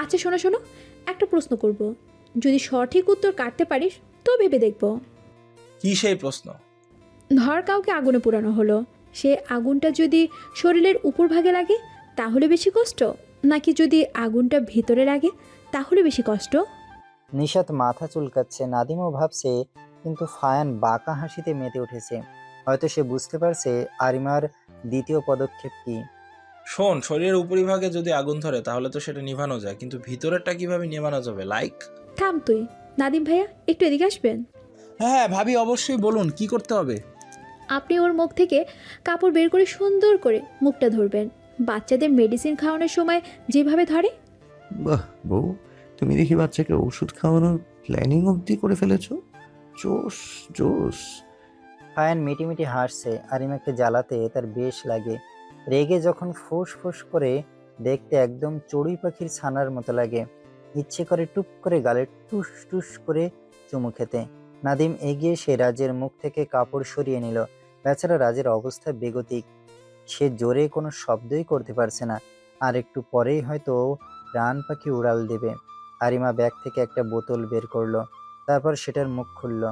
আচ্ছা শোনো শোনো, একটা প্রশ্ন করব, যদি সঠিক উত্তর কাটতে পারিস তো ভেবে দেখব। কি সেই প্রশ্ন? ধর কাউকে আগুনে পোড়ানো হলো, সে আগুনটা যদি শরীরের উপরভাগে লাগে তাহলে বেশি কষ্ট, নাকি যদি আগুনটা ভিতরে লাগে তাহলে বেশি কষ্ট? নিশাত মাথা চুলকাচ্ছে, নাদিমও ভাবছে, কিন্তু ফায়ান বাঁকা হাসিতে মেতে উঠেছে। হয়তো সে বুঝতে পারছে আরিমার দ্বিতীয় পদক্ষেপ কি। শোন, শরীরের উপরিভাগে যদি আগুন ধরে তাহলে তো সেটা নিভানো যায়, কিন্তু ভিতরেরটা কিভাবে নিভানো যাবে? লাইক থাম তুই, নাদিম ভাইয়া একটু এদিকে আসবেন। হ্যাঁ ভাবি, অবশ্যই বলুন, কি করতে হবে? আপনি ওর মুখ থেকে কাপড় বের করে সুন্দর করে মুখটা ধরবেন, বাচ্চাদের মেডিসিন খাওয়ানোর সময় যেভাবে ধরে। বাহ বউ, তুমি দেখি বাচ্চাকে ওষুধ খাওয়ানোর প্ল্যানিং অবধি করে ফেলেছো। জোস জোস। ফায়ান মিটিমিটি হাসছে, আরিমাকে জ্বালাতে তার বেশ লাগে। রেগে যখন ফুস ফুস করে, দেখতে একদম চড়ুই পাখির ছানার মতো লাগে। ইচ্ছে করে টুপ করে গালে টুস টুস করে চুমু খেতে। নাদিম এগিয়ে সে রাজের মুখ থেকে কাপড় সরিয়ে নিল। বেচারা রাজের অবস্থা বেগতিক, সে জোরে কোনো শব্দই করতে পারছে না। আর একটু পরেই হয়তো প্রাণ পাখি উড়াল দেবে। আরিমা ব্যাগ থেকে একটা বোতল বের করলো, তারপর সেটার মুখ খুলল।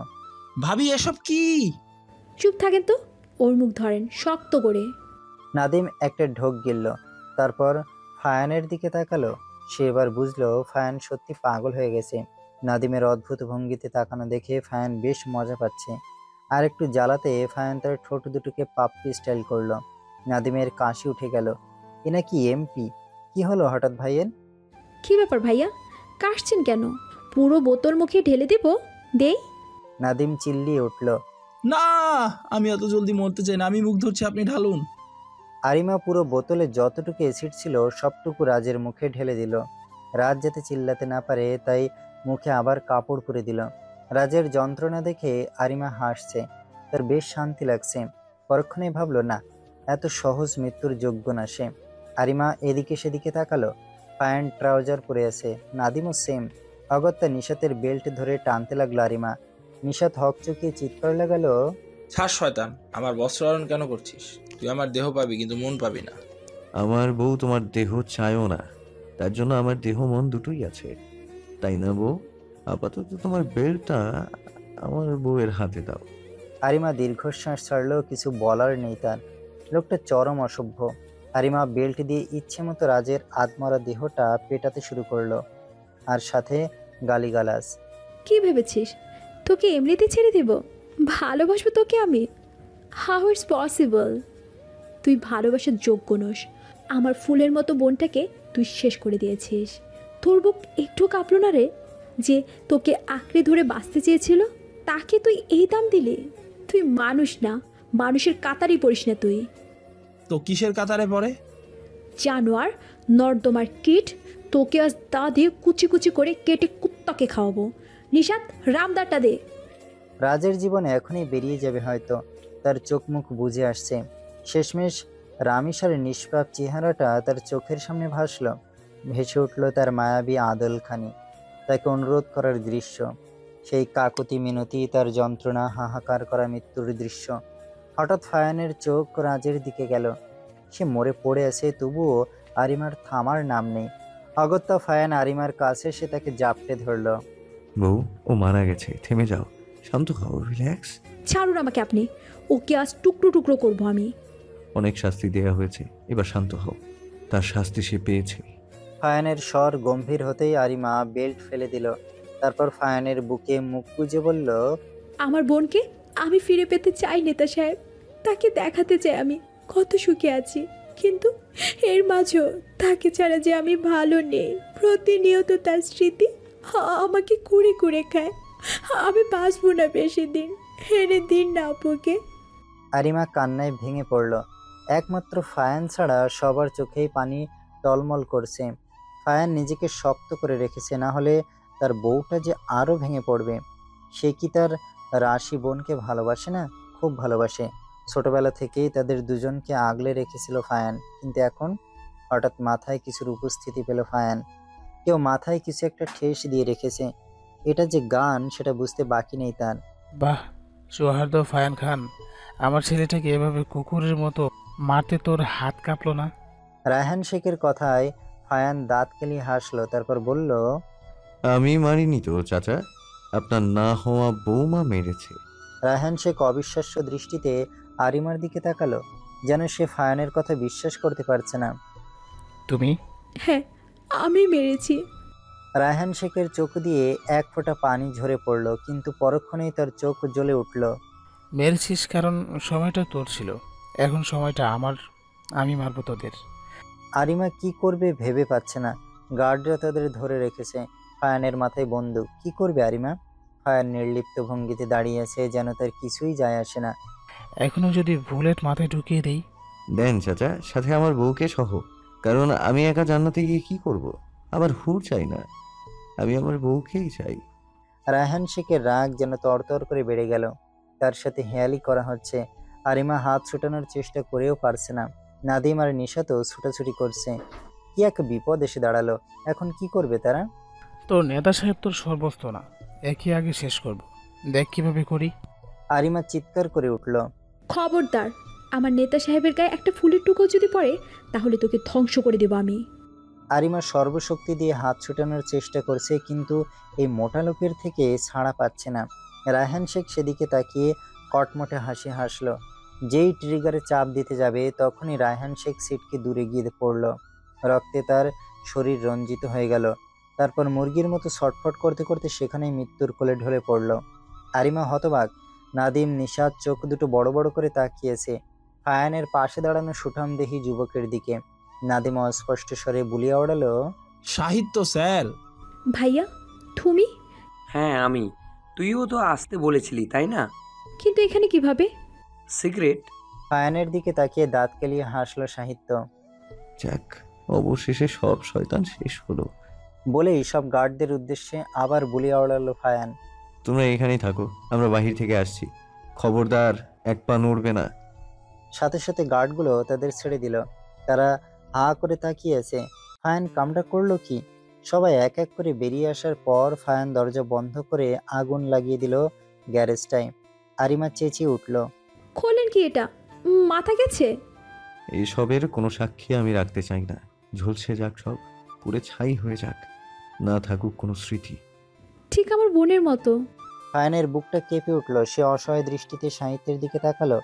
ভাবি এসব কি? চুপ থাকেন তো, ওর মুখ ধরেন শক্ত করে। নাদিম একটা ঢোক গিলল, তারপর ফায়ানের দিকে তাকালো। সে এবার বুঝলো ফায়ান সত্যি পাগল হয়ে গেছে। নাদিমের অদ্ভুত ভঙ্গিতে তাকানো দেখে ফায়ান বেশ মজা পাচ্ছে। আর একটু জ্বালাতে ফায়ান তার ঠোঁট দুটোকে পাপ্পি স্টাইল করলো। নাদিমের কাশি উঠে গেল। এ নাকি এমপি? কি হলো হঠাৎ ভাইয়ের? কি ব্যাপার ভাইয়া, কাশছেন কেন? পুরো বোতল মুখে ঢেলে দেব? দেই? নাদিম চিল্লিয়ে উঠল। না, আমি অত জলদি মরতে চাই না, আমি মুখ ধরছি, আপনি ঢালুন। আরিমা পুরো বোতলে যতটুকু অ্যাসিড ছিল সবটুকু রাজের মুখে ঢেলে দিল। রাজ যাতে চিল্লাতে না পারে তাই মুখে আবার কাপড় পরে দিল। রাজের যন্ত্রণা দেখে আরিমা হাসছে, তার বেশ শান্তি লাগছে। পরক্ষণেই ভাবলো, না, এত সহজ মৃত্যুর যোগ্য না সে। আরিমা এদিকে সেদিকে তাকালো। প্যান্ট ট্রাউজার পরে আছে, নাদিমও সেম। অগত্যা নিশাতের বেল্ট ধরে টানতে লাগলো আরিমা। নিশাত হকচকিয়ে চিৎকার লাগালো, ছাড় শয়তান, আমার বস্ত্রহরণ কেন করছিস? তুই আমার দেহ পাবি কিন্তু মন পাবি না। আমার বউ তোমার দেহ চায়ও না, তার জন্য আমার দেহ মন দুটোই আছে, তাই না বউ? আপাতত তোমার বেলটা আমার বউয়ের হাতে দাও। আরিমা দীর্ঘশ্বাস ছাড়লো, কিছু বলার নেই তার। লোকটা চরম অসভ্য। আরিমা বেল্ট দিয়ে ইচ্ছে মতো রাজের আধমরা দেহটা পেটাতে শুরু করলো, আর সাথে গালিগালাজ। কি ভেবেছিস তোকে এমনিতে ছেড়ে দেব? ভালোবাসবো তোকে আমি? How it's possible? তুই ভালোবাসার যোগ্য নোস। আমার ফুলের মতো বোনটাকে তুই শেষ করে দিয়েছিস। তোর বুক একটু কাঁপলো না রে, যে তোকে আঁকড়ে ধরে বাঁচতে চেয়েছিল? তাকে তুই এই দাম দিলি? তুই মানুষ না, মানুষের কাতারই পড়িস না তুই। তো কিসের কাতারে পড়ে? জানোয়ার, নর্দমার কীট, তোকে আজ দা দিয়ে কুচি কুচি করে কেটে কুত্তাকে খাওয়াবো। নিশাত, রামদারটা দে। রাজের জীবন এখনই বেরিয়ে যাবে হয়তো, তার চোখ মুখ বুঝে আসছে। শেষমেশ রামিসার নিষ্পাপ চেহারাটা তার চোখের সামনে ভাসলো। ভেসে উঠল তার মায়াবী আদলখানি, তাকে অনুরোধ করার দৃশ্য, সেই কাকুতি মিনতি, তার যন্ত্রণা, হাহাকার করা মৃত্যুর দৃশ্য। হঠাৎ ফায়ানের চোখ রাজের দিকে গেল। সে মরে পড়ে আছে, তবুও আরিমার থামার নাম নেই। অগত্যা ফায়ান আরিমার কাছে সে তাকে জাপটে ধরল। বউ, ও মারা গেছে, থেমে যাও, শান্ত হও, রিল্যাক্স। ছাড়ুন আমাকে আপনি, ওকে আজ টুকরো টুকরো করবো আমি। অনেক শাস্তি দেয়া হয়েছে, এবার শান্ত হও, তার শাস্তি সে পেয়েছে। ফায়ানের স্বর গম্ভীর হতেই আরিমা বেল্ট ফেলে দিল। তারপর ফায়ানের বুকে মুখ গুজে বলল, আমার বোনকে আমি ফিরে পেতে চাই নেতা সাহেব, তাকে দেখাতে চাই আমি কত সুখে আছি, কিন্তু এর মাঝেও তাকে ছাড়া যে আমি ভালো নেই। প্রতিনিয়ত তার স্মৃতি আমাকে কুড়ে কুড়ে খায়। আমি বাঁচবো না বেশি দিন, এনে দিন না আপুকে। আরিমা কান্নায় ভেঙে পড়ল। একমাত্র ফায়ান ছাড়া সবার চোখেই পানি টলমল করছে। ফায়ান নিজেকে শক্ত করে রেখেছে, না হলে তার বউটা যে আরো ভেঙে পড়বে। সে কি তার রাশি বোনকে ভালোবাসে না? খুব ভালোবাসে। ছোটবেলা থেকেই তাদের দুজনকে আগলে রেখেছিল ফায়ান, কিন্তু এখন হঠাৎ মাথায় কিছুর উপস্থিতি পেল ফায়ান। কেউ মাথায় কিছু একটা ঠেস দিয়ে রেখেছে। এটা যে গান সেটা বুঝতে বাকি নেই তার। বাহ, সোহার্দ ফায়ান খান, আমার ছেলেটাকে এভাবে কুকুরের মতো মারতে তোর হাত কাঁপলো না? রায়হান শেখের কথায় ফায়ান দাঁত কেলিয়ে হাসলো, তারপর বলল, আমি মারিনি তো চাচা, আপনার না হওয়া বৌমা মেরেছে। রায়হান শেখ অবিশ্বাস্য দৃষ্টিতে আরিমার দিকে তাকালো, যেন সে ফায়ানের কথা বিশ্বাস করতে পারছে না। তুমি? হ্যাঁ, আমি মেরেছি। রায়হান শেখের চোখ দিয়ে এক ফোঁটা পানি ঝরে পড়ল, কিন্তু পরক্ষণেই তার চোখ জ্বলে উঠল। মেরেছিস কারণ সময়টা তোর ছিল, এখন সময়টা আমার। আমি মারবো তোদের। আরিমা কি করবে ভেবে পাচ্ছে না। গার্ডরা তাদের ধরে রেখেছে, ফায়ানের মাথায় বন্দুক। কি করবে আরিমা? ফায়ান নির্লিপ্ত ভঙ্গিতে দাঁড়িয়ে আছে, যেন তার কিছুই যায় আসে না। এখনো যদি বুলেট মাথায় ঢুকিয়ে দেই? দেন চাচা, সাথে আমার বউকে সহ। কারণ আমি একা জান্নাতে গিয়ে কি করব? আবার হুর চাই না, আমি আমার বউকেই চাই। রায়হান শেখের রাগ যেন তরতর করে বেড়ে গেল। তার সাথে হেয়ালি করা হচ্ছে। আরিমা হাত ছুটানোর চেষ্টা করেও পারছে না। নাদিম আর নিশা তো ছুটাছুটি করছে। কি এক বিপদ এসে দাঁড়ালো। এখন কি করবে তারা? তোর নেতা সাহেব তোর সর্বস্ব না, একই আগে শেষ করব। দেখ কিভাবে করি। আরিমা চিৎকার করে উঠল। খবরদার, আমার নেতা সাহেবের গায়ে একটা ফুলের টুকরো যদি পড়ে তাহলে তোকে ধ্বংস করে দেবো আমি। আরিমা সর্বশক্তি দিয়ে হাত ছুটানোর চেষ্টা করছে, কিন্তু এই মোটা লোকের থেকে ছাড়া পাচ্ছে না। রায়হান শেখ সেদিকে তাকিয়ে কটমটে হাসি হাসলো। যেই ট্রিগারে চাপ দিতে যাবে তখনই রায়হান শেখ সিটকে দূরে গিয়ে পড়ল। রক্তে তার শরীর রঞ্জিত হয়ে গেল। তারপর মুরগির মতো ছটফট করতে করতে সেখানেই মৃত্যুর কোলে ঢলে পড়ল। আরিমা হতবাক। নাদিম, নিশাদ চোখ দুটো বড় বড় করে তাকিয়েছে ফায়ানের পাশে দাঁড়ানো সুঠামদেহী যুবকের দিকে। নাদিম অস্পষ্ট স্বরে বুলিয়ে ওড়ালো, সাহিত্য স্যার। ভাইয়া, তুমি? হ্যাঁ আমি। তুইও তো আসতে বলেছিলি তাই না? কিন্তু এখানে কিভাবে? সিগারেট? ফায়ানের দিকে তাকিয়ে দাঁত কেলিয়ে হাসলো সাহিত্য। যাক, অবশেষে সব শয়তান শেষ হলো। বলেই সব গার্ডদের উদ্দেশ্যে আবার বুলিয়ে ওড়ালো ফায়ান। তোমরা এখানেই থাকো, আমরা বাহির থেকে আসছি। খবরদার, এক পা নড়বে না। সাথে সাথে গার্ডগুলো তাদের ছেড়ে দিল। তারা হা করে তাকিয়ে আছে। ফায়ান কামটা করলো কি? সবাই এক এক করে বেরিয়ে আসার পর ফায়ান দরজা বন্ধ করে আগুন লাগিয়ে দিল গ্যারেজটায়। আরিমা চেঁচিয়ে উঠল, খোলেন কি এটা? মাথা গেছে? এইসবের কোনো সাক্ষী আমি রাখতে চাই না। ঝলসে যাক সব, পুড়ে ছাই হয়ে যাক, না থাকুক কোনো স্মৃতি। ঠিক আমার বোনের মতো। ফায়ানের বুকটা কেঁপে উঠল। সে অসহায় দৃষ্টিতে সাহিত্যের দিকে তাকালো।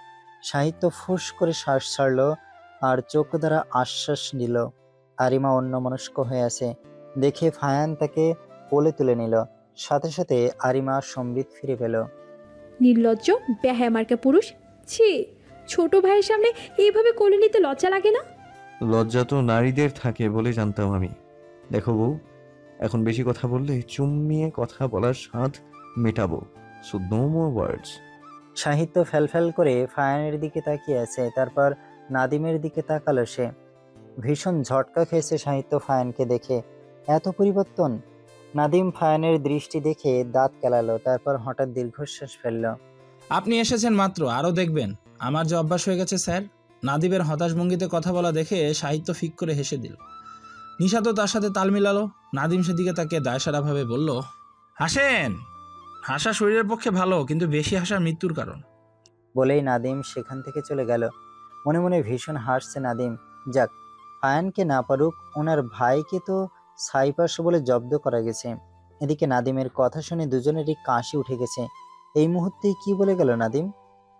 সাহিত্য ফুস করে শ্বাস ছাড়ল আর চোখ দ্বারা আশ্বাস দিল। আরিমা অন্যমনস্ক হয়ে আছে দেখে ফায়ান তাকে কোলে তুলে নিল। সাথে সাথে আরিমা সম্বিত ফিরে পেল। নির্লজ্জ বেহায়া মার্কা পুরুষ। ছি, ছোট ভাইয়ের সামনে এইভাবে কোলে নিতে লজ্জা লাগে না? লজ্জা তো নারীদের থাকে বলে জানতাম আমি। দেখো বউ, এখন বেশি কথা বললে চুম্মিয়ে কথা বলার স্বাদ মেটাবো। সো নো মোর ওয়ার্ডস। সাহিত্য ফ্যালফ্যাল করে ফায়ানের দিকে তাকিয়ে আছে। তারপর নাদিমের দিকে তাকালো সে। ভীষণ ঝটকা খেয়েছে সাহিত্য ফায়ানকে দেখে। এত পরিবর্তন! নাদিম ফায়ানের দৃষ্টি দেখে দাঁত কেলালো, তারপর হঠাৎ দীর্ঘশ্বাস ফেলল। আপনি এসেছেন মাত্র, আরও দেখবেন। আমার যে অভ্যাস হয়ে গেছে স্যার। নাদিবের হতাশ ভঙ্গিতে কথা বলা দেখে সাহিত্য ফিক করে হেসে দিল। নিশা তো তার সাথে তাল মিলালো। নাদিম সেদিকে তাকে দায়সারাভাবে বলল, হাসেন। হাসা শরীরের পক্ষে ভালো, কিন্তু বেশি হাসা মৃত্যুর কারণ। বলেই নাদিম সেখান থেকে চলে গেল। মনে মনে ভীষণ হাসছে নাদিম। যাক, ফায়ানকে না পারুক, ওনার ভাইকে তো সাইপাস বলে জব্দ করা গেছে। এদিকে নাদিমের কথা শুনে দুজনেরই কাশি উঠে গেছে। এই মুহূর্তেই কি বলে গেল নাদিম?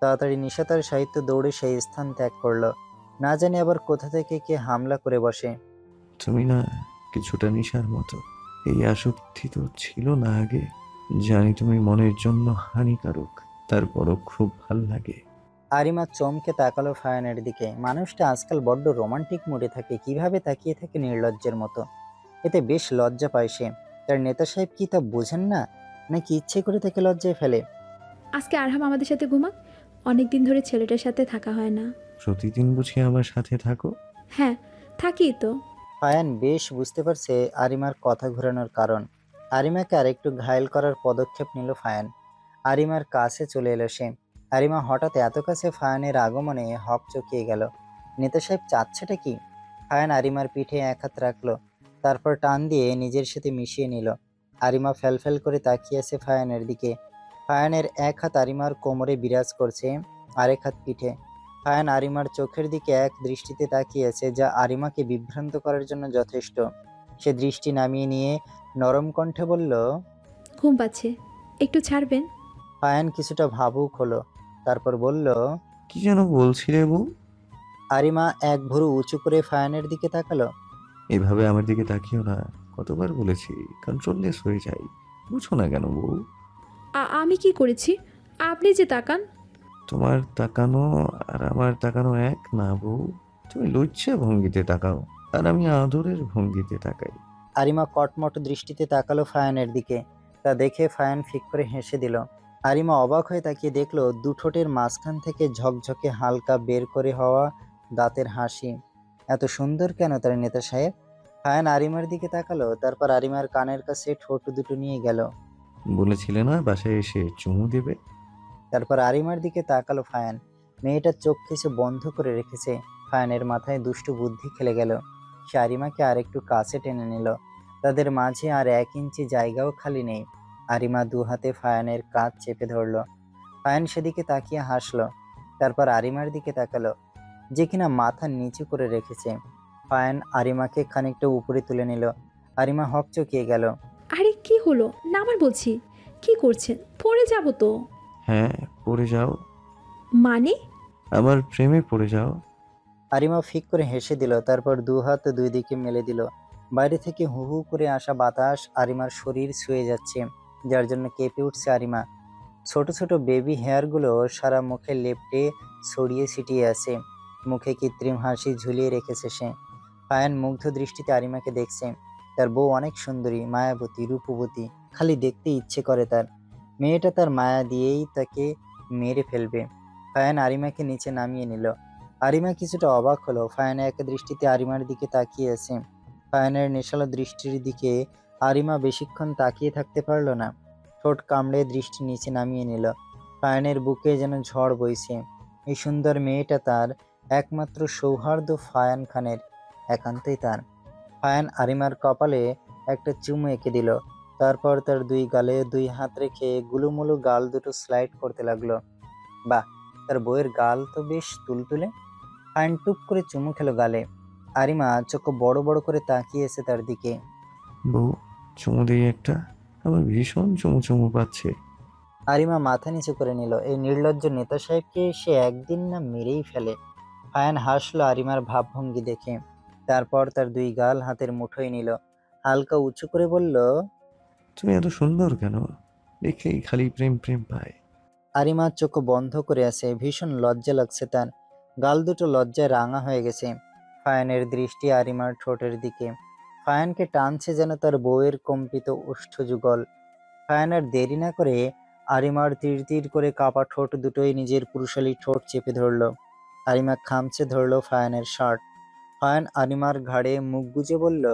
তাড়াতাড়ি নিশাতার সাহিত্য দৌড়ে সেই স্থান ত্যাগ করলো। না জানি আবার কোথা থেকে কে হামলা করে বসে। তুমি না কিছুটা নিশার মতো। এই আসক্তি তো ছিল না আগে। জানি তুমি মনের জন্য হানিকারক, তারপরও খুব ভাল লাগে। আরিমা চমকে তাকালো ফায়ানের দিকে। মানুষটা আজকাল বড্ড রোমান্টিক মুডে থাকে, কিভাবে তাকিয়ে থাকে নির্লজ্জের মতো। এতে বেশ লজ্জা পায় সে। তার নেতা সাহেব কি তা বোঝেন না, নাকি ইচ্ছে করে তাকে লজ্জায় ফেলে? আজকে আরহাম আমাদের সাথে ঘুমাক। অনেকদিন ধরে ছেলেটার সাথে থাকা হয় না। প্রতিদিন বুঝি আমার সাথে থাকো? হ্যাঁ, থাকি তো। ফায়ান বেশ বুঝতে পারছে আরিমার কথা ঘোরানোর কারণ। আরিমাকে আরেকটু ঘায়েল করার পদক্ষেপ নিল ফায়ান। আরিমার কাছে চলে এলো সে। আরিমা হঠাৎ এত কাছে ফায়ানের আগমনে হক চকিয়ে গেল। নেতা সাহেব চাচ্ছেটা কি? ফায়ান আরিমার পিঠে এক হাত রাখলো, তারপর টান দিয়ে নিজের সাথে মিশিয়ে নিল। আরিমা ফ্যালফ্যাল করে তাকিয়ে আছে ফায়ানের দিকে। ফায়ানের এক হাত আরিমার কোমরে বিরাজ করছে, আরেক হাত পিঠে। ফায়ান আরিমার চোখের দিকে এক দৃষ্টিতে তাকিয়েছে, যা আরিমাকে বিভ্রান্ত করার জন্য যথেষ্ট। সে দৃষ্টি নামিয়ে নিয়ে নরম কণ্ঠে বলল, ঘুম পাচ্ছে, একটু ছাড়বেন? ফায়ান কিছুটা ভাবুক হলো, তারপর বলল, কি যেন বলছিলে বউ? আরিমা এক ভুরু উঁচু করে ফায়ানের দিকে তাকালো। এভাবে আমার দিকে তাকিও না, কতবার বলেছি কন্ট্রোললেস হয়ে যাই, বুঝো না কেন বউ? আমি কি করেছি? আপনি যে তাকান। তোমার তাকানো আর আমার তাকানো এক না বউ। তুমি লজ্জা ভঙ্গিতে তাকাও আর আমি আদরের ভঙ্গিতে তাকাই। আরিমা কটমট দৃষ্টিতে তাকালো ফায়ানের দিকে। তা দেখে ফায়ান ফিক করে হেসে দিল। আরিমা অবাক হয়ে তাকিয়ে দেখলো দু ঠোঁটের মাঝখান থেকে ঝকঝকে হালকা বের করে হওয়া দাঁতের হাসি। এত সুন্দর কেন তার নেতা সাহেব? ফায়ান আরিমার দিকে তাকালো, তারপর আরিমার কানের কাছে ঠোঁট দুটো নিয়ে গেল। বলেছিলে না বাসায় এসে চুমু দেবে? তারপর আরিমার দিকে তাকালো ফায়ান। মেয়েটা চোখ কিছু বন্ধ করে রেখেছে। ফায়ানের মাথায় দুষ্টু বুদ্ধি খেলে গেল। সে আরিমাকে আর একটু কাছে টেনে নিল। তাদের মাঝে আর 1 ইঞ্চি জায়গাও খালি নেই। আরিমা দু হাতে ফায়ানের কাঁধ চেপে ধরল। ফায়ান সেদিকে তাকিয়ে হাসলো। তারপর আরিমার দিকে তাকালো, যে কিনা মাথা নিচু করে রেখেছে। ফায়ান আরিমাকে খানিকটা উপরে তুলে নিল। আরিমা হকচকিয়ে গেল। আরে কি হলো? নামার বলছি। কি করছেন? পড়ে যাব তো। হ্যাঁ, পড়ে যাও, মানে? আমার প্রেমে পড়ে যাও। আরিমা ফিক করে হেসে দিল, তারপর দু হাত দুই দিকে মেলে দিল। বাইরে থেকে হু হু করে আসা বাতাস আরিমার শরীর ছুঁয়ে যাচ্ছে, যার জন্য কেঁপে উঠছে আরিমা। ছোট ছোট বেবি হেয়ারগুলো সারা মুখে লেপ্টে ছড়িয়ে ছিটিয়ে আছে। মুখে কৃত্রিম হাসি ঝুলিয়ে রেখেছে সে। ফায়ান মুগ্ধ দৃষ্টিতে আরিমাকে দেখছে। তার বউ অনেক সুন্দরী, মায়াবতী, রূপবতী। খালি দেখতে ইচ্ছে করে তার। মেয়েটা তার মায়া দিয়েই তাকে মেরে ফেলবে। ফায়ান আরিমাকে নিচে নামিয়ে নিল। আরিমা কিছুটা অবাক হলো। ফায়ান এক দৃষ্টিতে আরিমার দিকে তাকিয়ে আছে। ফায়ানের নেশালো দৃষ্টির দিকে আরিমা বেশিক্ষণ তাকিয়ে থাকতে পারল না। ঠোঁট কামড়ে দৃষ্টি নিচে নামিয়ে নিল। ফায়ানের বুকে যেন ঝড় বইছে। এই সুন্দর মেয়েটা তার একমাত্র সৌহার্দ্য ফায়ান খানের, একান্তই তার। ফায়ান আরিমার কপালে একটা চুমু এঁকে দিল। তারপর তার 2 গালে 2 হাত রেখে গুলুমুলু গাল দুটো স্লাইড করতে লাগলো। বাহ, তার বউয়ের গাল তো বেশ তুলতুলে। ফায়ান টুপ করে চুমু খেলো গালে। আরিমা চোখ বড় বড় করে তাকিয়েছে তার দিকে। বউ, চুমু দিই একটা, আমার ভীষণ চুমু চুমু পাচ্ছে। আরিমা মাথা নিচু করে নিল। এই নির্লজ্জ নেতা সাহেবকে সে একদিন না মেরেই ফেলে। ফায়ান হাসলো আরিমার ভাবভঙ্গি দেখে। তারপর তার 2 গাল হাতের মুঠোয় নিল। হালকা উঁচু করে বলল, তুমি এত সুন্দর কেন? দেখলেই খালি প্রেম প্রেম পায়। আরিমা চোখ বন্ধ করে আছে। ভীষণ লজ্জা লাগছে তার। গাল দুটো লজ্জায় রাঙা হয়ে গেছে। ফায়ানের দৃষ্টি আরিমার ঠোঁটের দিকে। ফায়ানকে টানছে যেন তার বউয়ের কম্পিত ওষ্ঠযুগল। ফায়ান আর দেরি না করে আরিমার তীর তীর করে কাপা ঠোঁট দুটোই নিজের পুরুষালী ঠোঁট চেপে ধরল। আরিমা খামচে ধরল ফায়ানের শার্ট। ফায়ান আরিমার ঘাড়ে মুখ গুজে বলল,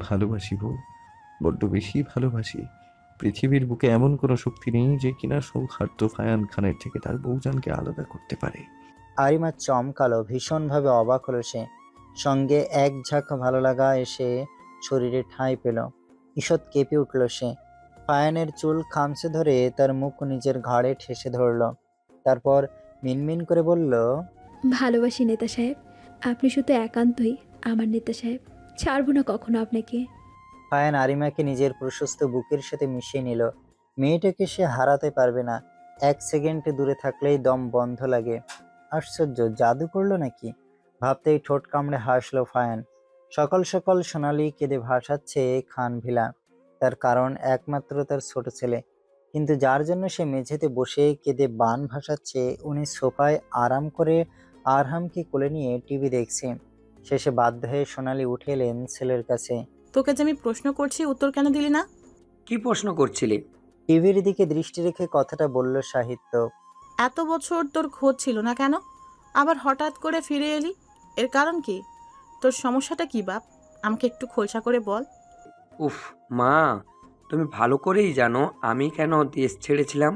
ভালোবাসি বউ, বড্ড বেশি ভালোবাসি। পৃথিবীর বুকে এমন কোনো শক্তি নেই যে কিনা সৌহার্দ্য ফায়ান খানের থেকে তার বউজানকে আলাদা করতে পারে। আরিমা চমকালো। ভীষণভাবে অবাক হলো সে। সঙ্গে এক ঝাঁক ভালো লাগা এসে শরীরে ঠাঁই পেল। ঈষৎ কেঁপে উঠল সে। ফায়ানের চুল খামচে ধরে তার মুখ নিজের ঘাড়ে ঠেসে ধরল। তারপর মিনমিন করে বলল, ভালোবাসি নেতা সাহেব। আপনি শুধু একান্তই আমার নেতা সাহেব। ছাড়বো না কখনো আপনাকে। ফায়ান আরিমাকে নিজের প্রশস্ত বুকের সাথে মিশিয়ে নিল। মেয়েটাকে সে হারাতে পারবে না। 1 সেকেন্ড দূরে থাকলেই দম বন্ধ লাগে। আশ্চর্য, জাদু করলো নাকি? ভাবতেই ঠোঁট কামড়ে হাসলো ফায়ান। সকাল সকাল সোনালি কেঁদে ভাসাচ্ছে খানভিলা। তার কারণ একমাত্র তার ছোট ছেলে। কিন্তু যার জন্য সে মেঝেতে বসে কেঁদে বান ভাসাচ্ছে, উনি সোফায় আরাম করে আরহামকে কোলে নিয়ে টিভি দেখছে। শেষে বাধ্য হয়ে সোনালি উঠে এলেন ছেলের কাছে। তোকে যে আমি প্রশ্ন করছি উত্তর কেন দিলি না? কি প্রশ্ন করছিলে? টিভির দিকে দৃষ্টি রেখে কথাটা বলল সাহিত্য। এত বছর তোর খোঁজ ছিল না কেন? আবার হঠাৎ করে ফিরে এলি, এর কারণ কি? তোর সমস্যাটা কি বাপ? আমাকে একটু খোলসা করে বল। উফ মা, তুমি ভালো করেই জানো আমি কেন দেশ ছেড়েছিলাম।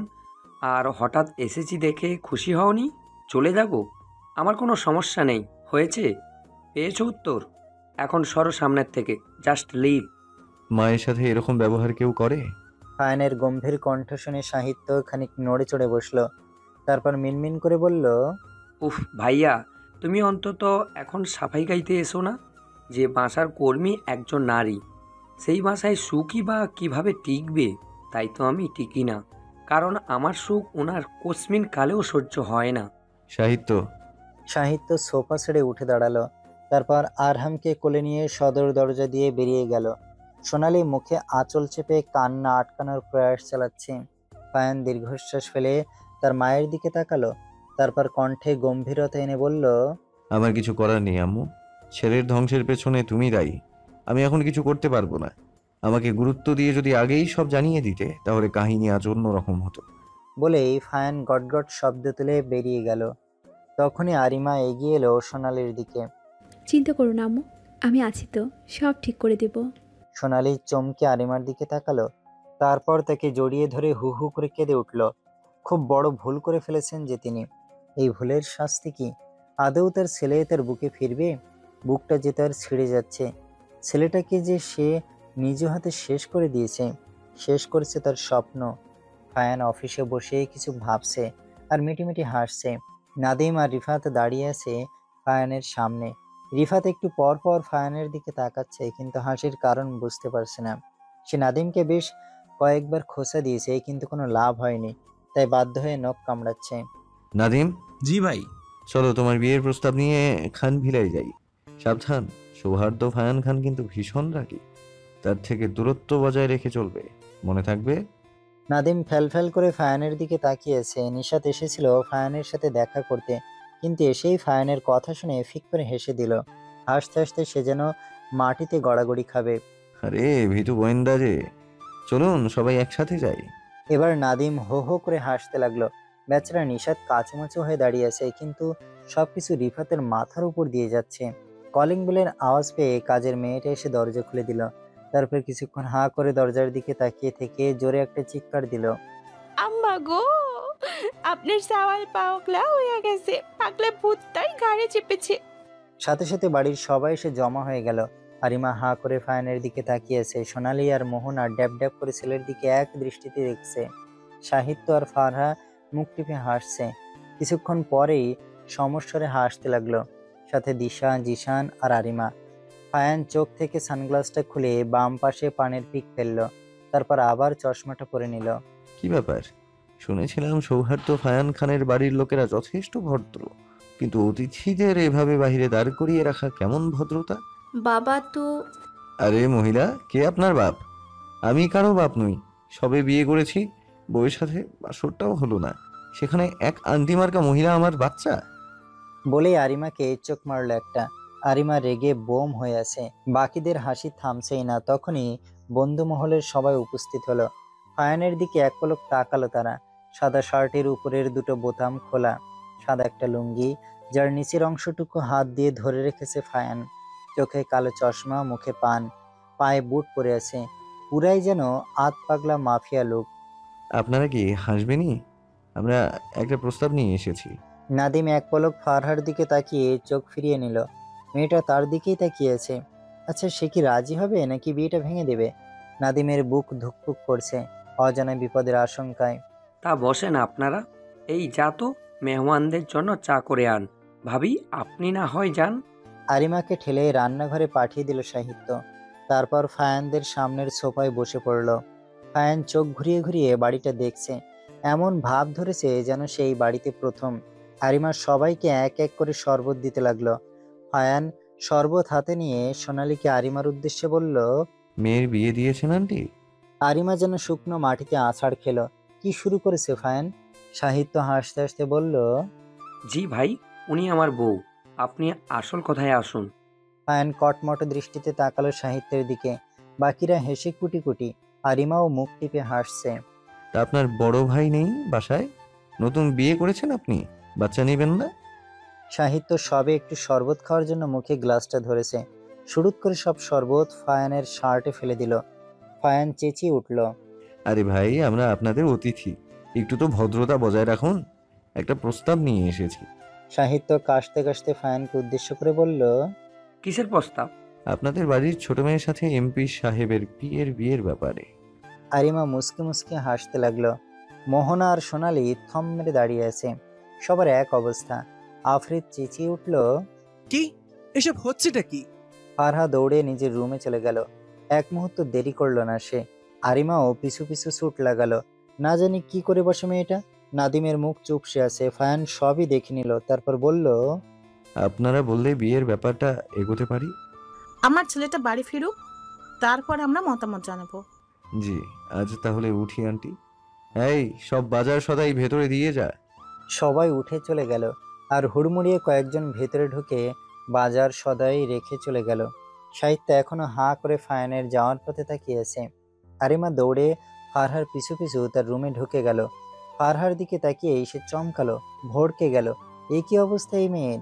আর হঠাৎ এসেছি দেখে খুশি হওনি? চলে যাব, আমার কোনো সমস্যা নেই। হয়েছে, পেয়েছো উত্তর? এখন সরো সামনের থেকে, জাস্ট লিভ। মায়ের সাথে এরকম ব্যবহার কেউ করে? ফায়ানের গম্ভীর কণ্ঠ শুনে সাহিত্য খানিক নড়ে চড়ে বসলো। তারপর মিনমিন করে বলল, উফ ভাইয়া, তুমি অন্তত এখন সাফাই গাইতে এসো না। যে বাসার কর্মী একজন নারী, সেই বাসায় সুখই বা কিভাবে টিকবে? তাই তো আমি টিকি না, কারণ আমার সুখ ওনার কোসমিন কালেও সহ্য হয় না। সাহিত্য। সাহিত্য সোফা ছেড়ে উঠে দাঁড়ালো। তারপর আরহামকে কোলে নিয়ে সদর দরজা দিয়ে বেরিয়ে গেল। সোনালি মুখে আঁচল চেপে কান্না আটকানোর প্রয়াস চালাচ্ছে। ফায়ান দীর্ঘশ্বাস ফেলে তার মায়ের দিকে তাকালো। তারপর কণ্ঠে গম্ভীরতা এনে বলল, আমার কিছু করার নেই আম্মু। ছেলের ধ্বংসের পেছনে তুমি দায়ী। আমি এখন কিছু করতে পারবো না। আমাকে গুরুত্ব দিয়ে যদি আগেই সব জানিয়ে দিতে, তাহলে কাহিনী আজ অন্যরকম হতো। বলেই ফায়ান গটগট শব্দ তুলে বেরিয়ে গেল। তখনই আরিমা এগিয়ে এলো সোনালির দিকে। চিন্তা করো না আম্মু, আমি আছি তো, সব ঠিক করে দেব। সোনালি চমকে আরিমার দিকে তাকালো। তারপর তাকে জড়িয়ে ধরে হু হু করে কেঁদে উঠল। খুব বড় ভুল করে ফেলেছেন যে তিনি। এই ভুলের শাস্তি কি? আদৌ তার ছেলে তার বুকে ফিরবে? বুকটা যে তার ছিঁড়ে যাচ্ছে। ছেলেটাকে যে সে নিজ হাতে শেষ করে দিয়েছে, শেষ করেছে তার স্বপ্ন। ফায়ান অফিসে বসে কিছু ভাবছে আর মিটিমিটি হাসছে। নাদিম আর রিফাত দাঁড়িয়ে আছে ফায়ানের সামনে। রিফাত একটু পর পর ফায়ানের দিকে তাকাচ্ছে, কিন্তু হাসির কারণ বুঝতে পারছে না। সে নাদিমকে বেশ কয়েকবার খোঁচা দিয়েছে, কিন্তু কোনো লাভ হয়নি, তাই বাধ্য হয়ে নখ কামড়াচ্ছে। নাদিম, জি ভাই। চলো তোমার বিয়ের প্রস্তাব নিয়ে খান ভিলাই যাই। সাবধান, সৌহার্দ্য ফায়ান খান কিন্তু ভীষণ রাগী। তার থেকে দূরত্ব বজায় রেখে চলবে, মনে থাকবে। নাদিম ফ্যাল করে ফায়ানের দিকে তাকিয়েছে। নিশাত এসেছিল ফায়ানের সাথে দেখা করতে, কিন্তু এসেই ফায়ানের কথা শুনে ফিক করে হেসে দিল। হাসতে হাসতে সে যেন মাটিতে গড়াগড়ি খাবে। আরে ভীতু গোয়েন্দা যে, চলুন সবাই একসাথে যাই। এবার নাদিম হো হো করে হাসতে লাগলো। বেচারা নিশাত কাচুমাচু হয়ে দাঁড়িয়ে আছে, কিন্তু সবকিছু রিফাতের মাথার উপর দিয়ে যাচ্ছে। কলিং বেলের আওয়াজ পেয়ে কাজের মেয়েটা এসে দরজা খুলে দিল। তারপর কিছুক্ষণ হাঁ করে দরজার দিকে তাকিয়ে থেকে জোরে একটা চিৎকার দিল। আম্মা গো, আপনার সাওয়াল পাগলা হয়ে গেছে, পাগলা ভূতটাই ঘাড়ে চেপেছে। সাথে সাথে বাড়ির সবাই এসে জমা হয়ে গেল। আরিমা হাঁ করে ফায়ানের দিকে তাকিয়েছে। সোনালি আর মোহনা ড্যাব ড্যাব করে ছেলের দিকে এক দৃষ্টিতে দেখছে। সাহিত্য আর ফারহা মুখ টিপে হাসছে। কিছুক্ষণ পরেই সমস্বরে হাসতে লাগলো, সাথে দিশা, জিশান আর আরিমা। ফায়ান চোখ থেকে সানগ্লাসটা খুলে বাম পাশে পানের পিক ফেললো। তারপর আবার চশমাটা পরে নিল। কি ব্যাপার? শুনেছিলাম সৌহার্দ্য ফায়ান খানের বাড়ির লোকেরা যথেষ্ট ভদ্র, কিন্তু অতিথিদের এভাবে বাইরে দাঁড় করিয়ে রাখা কেমন ভদ্রতা? বাবা তো আরে মহিলা, কে আপনার বাপ? আমি কারো বাপ নই। সবে বিয়ে করেছি, বউয়ের সাথে বাসরটাও হলো না, সেখানে এক আন্টি মার্কা মহিলা আমার বাচ্চা। বলেই আরিমাকে চোখ মারলো একটা। আরিমা রেগে বোম হয়ে আছে। বাকিদের হাসি থামছেই না। তখনই বন্ধু মহলের সবাই উপস্থিত হলো। ফায়ানের দিকে এক পলক তাকালো তারা। সাদা শার্টের উপরের দুটো বোতাম খোলা, সাদা একটা লুঙ্গি যার নিচের অংশটুকু হাত দিয়ে ধরে রেখেছে ফায়ান। চোখে কালো চশমা, মুখে পান, পায়ে বুট পরে আছে। পুরাই যেন আত পাগলা মাফিয়া লোক। আপনারা কি হাসবেনই? আমরা একটা প্রস্তাব নিয়ে এসেছি। নাদিম এক পলক ফারহার দিকে তাকিয়ে চোখ ফিরিয়ে নিল। মেয়েটা তার দিকেই তাকিয়েছে। আচ্ছা, সে কি রাজি হবে নাকি বিয়েটা ভেঙে দেবে? নাদিমের বুক ধুকপুক করছে অজানা বিপদের আশঙ্কায়। তা বসেন আপনারা। এই যা তো, মেহমানদের জন্য চা করে আন। ভাবি, আপনি না হয় যান। আরিমাকে ঠেলে রান্নাঘরে পাঠিয়ে দিল সাহিত্য। তারপর ফায়ানদের সামনের সোফায় বসে পড়ল। ফায়ান চোখ ঘুরিয়ে ঘুরিয়ে বাড়িটা দেখছে, এমন ভাব ধরেছে যেন সেই বাড়িতে প্রথম। আরিমা সবাইকে এক এক করে শরবত দিতে লাগলো। ফায়ান শরবত হাতে নিয়ে সোনালীকে আরিমার উদ্দেশ্যে বলল। মেয়ের বিয়ে দিয়েছেন আন্টি? আরিমা যেন শুকনো মাটিতে আছাড় খেলো। কি শুরু করেছে ফায়ান? সাহিত্য হাসতে হাসতে বলল। জি ভাই, উনি আমার বউ। আপনি আসল কথায় আসুন। ফায়ান কটমট দৃষ্টিতে তাকালো সাহিত্যের দিকে। বাকিরা হেসে কুটি কুটি। আরিমাও মুখ টিপে হাসছে। তা আপনার বড় ভাই নেই বাসায়? নতুন বিয়ে করেছেন আপনি, বাচ্চা নেবেন না? সাহিত্য সবে একটু শরবত খাওয়ার জন্য মুখে গ্লাসটা ধরেছে। শুরুত করে সব শরবত ফায়ানের শার্টে ফেলে দিল। ফায়ান চেঁচিয়ে উঠল। আরে ভাই, আমরা আপনাদের অতিথি, একটু তো ভদ্রতা বজায় রাখুন। একটা প্রস্তাব নিয়ে এসেছি। সাহিত্য কাশতে কাশতে ফায়ানকে উদ্দেশ্য করে বলল। কিসের প্রস্তাব? আপনাদের বাড়ির ছোট মেয়ের সাথে এমপি সাহেবের বিয়ের ব্যাপারে। আরিমা মুসকে মুসকে হাসতে লাগলো। মোহনা আর সোনালি থম মেরে দাঁড়িয়ে আছে। সবার এক অবস্থা। আফরিদ চেঁচিয়ে উঠল, কি এসব হচ্ছেটা কি? ফারহা দৌড়ে নিজের রুমে চলে গেল। এক মুহূর্ত দেরি করলো না সে। আরিমাও পিছু পিছু ছুট লাগালো। না জানি কি করে বসে মেয়েটা। নাদিমের মুখ চুপসে আছে। ফায়ান সবই দেখে নিল, তারপর বলল, আপনারা বললে বিয়ের ব্যাপারটা এগোতে পারি। আমার ছেলেটা বাড়ি ফিরুক, তারপর আমরা মতামত জানাবো। জি, আজ তাহলে উঠি আন্টি। এই সব বাজার সদাই ভেতরে দিয়ে যা। সবাই উঠে চলে গেল। আর হুড়মুড়িয়ে কয়েকজন ভেতরে ঢুকে বাজার সদাই রেখে চলে গেল। সাহিত্য এখনো হাঁ করে ফায়ানের যাওয়ার পথে তাকিয়ে আছে। আরিমা দৌড়ে ফারহার পিছু পিছু তার রুমে ঢুকে গেল। ফারহার দিকে তাকিয়ে সে চমকালো, ভড়কে গেল। এই কি অবস্থা এই মেয়ের!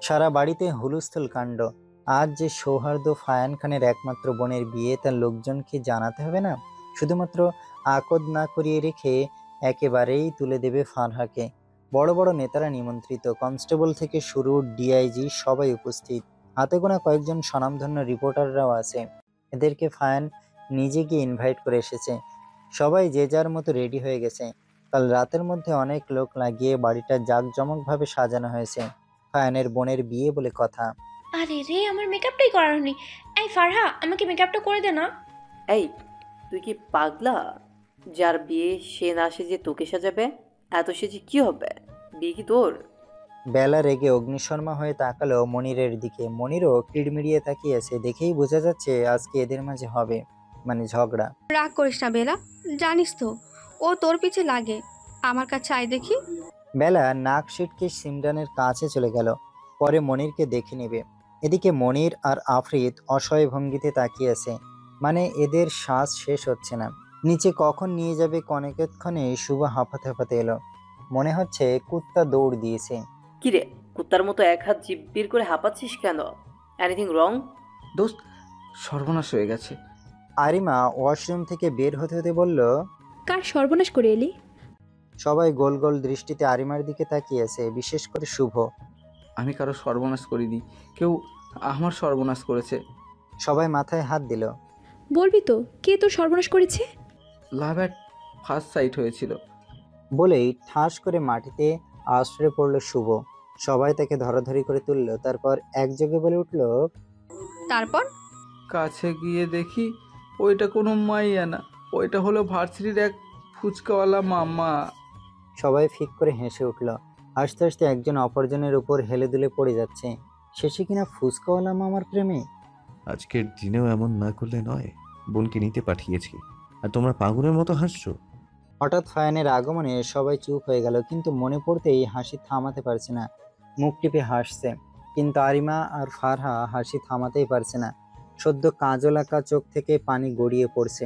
সারা বাড়িতে হুলস্থুল কাণ্ড। আজ যে সৌহার্দ্য ফায়ান খানের একমাত্র বোনের বিয়ে, তার লোকজনকে জানাতে হবে না? শুধুমাত্র আকদ না করিয়ে রেখে একেবারেই তুলে দেবে ফারহাকে। বড় বড় নেতারা নিমন্ত্রিত, কনস্টেবল থেকে শুরু ডিআইজি সবাই উপস্থিত। হাতে গোনা কয়েকজন স্বনামধন্য রিপোর্টাররাও আছে। এদেরকে ফায়ান নিজে গিয়ে ইনভাইট করে এসেছে। সবাই যে যার মতো রেডি হয়ে গেছে। কাল রাতের মধ্যে অনেক লোক লাগিয়ে বাড়িটা জাঁকজমকভাবে সাজানো হয়েছে। ফায়ানের বোনের বিয়ে বলে কথা। আরে রে, আমার মেকআপটাই করার হয়নি। এই ফারহা, আমাকে মেকআপটা করে দে না। এই তুই কি পাগলা? যার বিয়ে সে না সেজে তোকে সাজাবে? এত সেজে কি হবে? বিয়ে কি তোর? বেলা রেগে অগ্নিশর্মা হয়ে তাকালো মনিরের দিকে। মনিরও কিড়মিড়িয়ে তাকিয়েছে। দেখেই বোঝা যাচ্ছে আজকে এদের মাঝে হবে, মানে ঝগড়া। রাগ করিস না বেলা, জানিস তো ও তোর পিছে লাগে। আমার কাছে আয় দেখি। বেলা নাক সিটকে সিমরানের কাছে চলে গেল, পরে মনিরকে দেখে নেবে। এদিকে মনির আর আফরিদ অসহায় ভঙ্গিতে তাকিয়ে আছে, মানে এদের শ্বাস শেষ হচ্ছে না। নিচে কখন নিয়ে যাবে কনেকক্ষণে শুভ হাঁপাতে হাঁপাতে এলো। মনে হচ্ছে কুত্তা দৌড় দিয়েছে। কিরে, কুত্তার মতো এক হাত জিভ বের করে হাঁপাচ্ছিস কেন? Anything wrong? দোস্ত, সর্বনাশ হয়ে গেছে। আরিমা ওয়াশরুম থেকে বের হতে হতে বলল, কার সর্বনাশ করে এলি? সবাই গোল গোল দৃষ্টিতে আরিমার দিকে তাকিয়ে আছে, বিশেষ করে শুভ। আমি কারো সর্বনাশ করিনি, কেউ আমার সর্বনাশ করেছে। সবাই মাথায় হাত দিল। বলবি তো কে তোর সর্বনাশ করেছে? লাভ অ্যাট ফার্স্ট সাইট হয়েছিল। বলেই ঠাস করে মাটিতে আশ্রয় পড়ল শুভ। সবাই তাকে ধরাধরি করে তুলল, তারপর একযোগে বলে উঠল, তারপর কাছে গিয়ে দেখি ওইটা কোনো মাইয়া না, ওইটা হলো ভার্সিটির এক ফুচকাওয়ালা মামা। সবাই ফিক করে হেসে উঠল। আস্তে আস্তে একজন অপরজনের উপর হেলে দুলে পড়ে যাচ্ছে। শেষে কিনা ফুসকাওয়ালা মামার প্রেমে। আজকের দিনেও এমন না করলে নয়। বোনকে নিতে পাঠিয়েছি আর তোমরা পাগলের মতো হাসছো। হঠাৎ ফায়ানের আগমনে সবাই চুপ হয়ে গেল, কিন্তু মনে পড়তেই হাসি থামাতে পারছে না। মুখ টিপে হাসছে, কিন্তু আরিমা আর ফারহা হাসি থামাতেই পারছে না। সদ্য কাজল আঁকা চোখ থেকে পানি গড়িয়ে পড়ছে,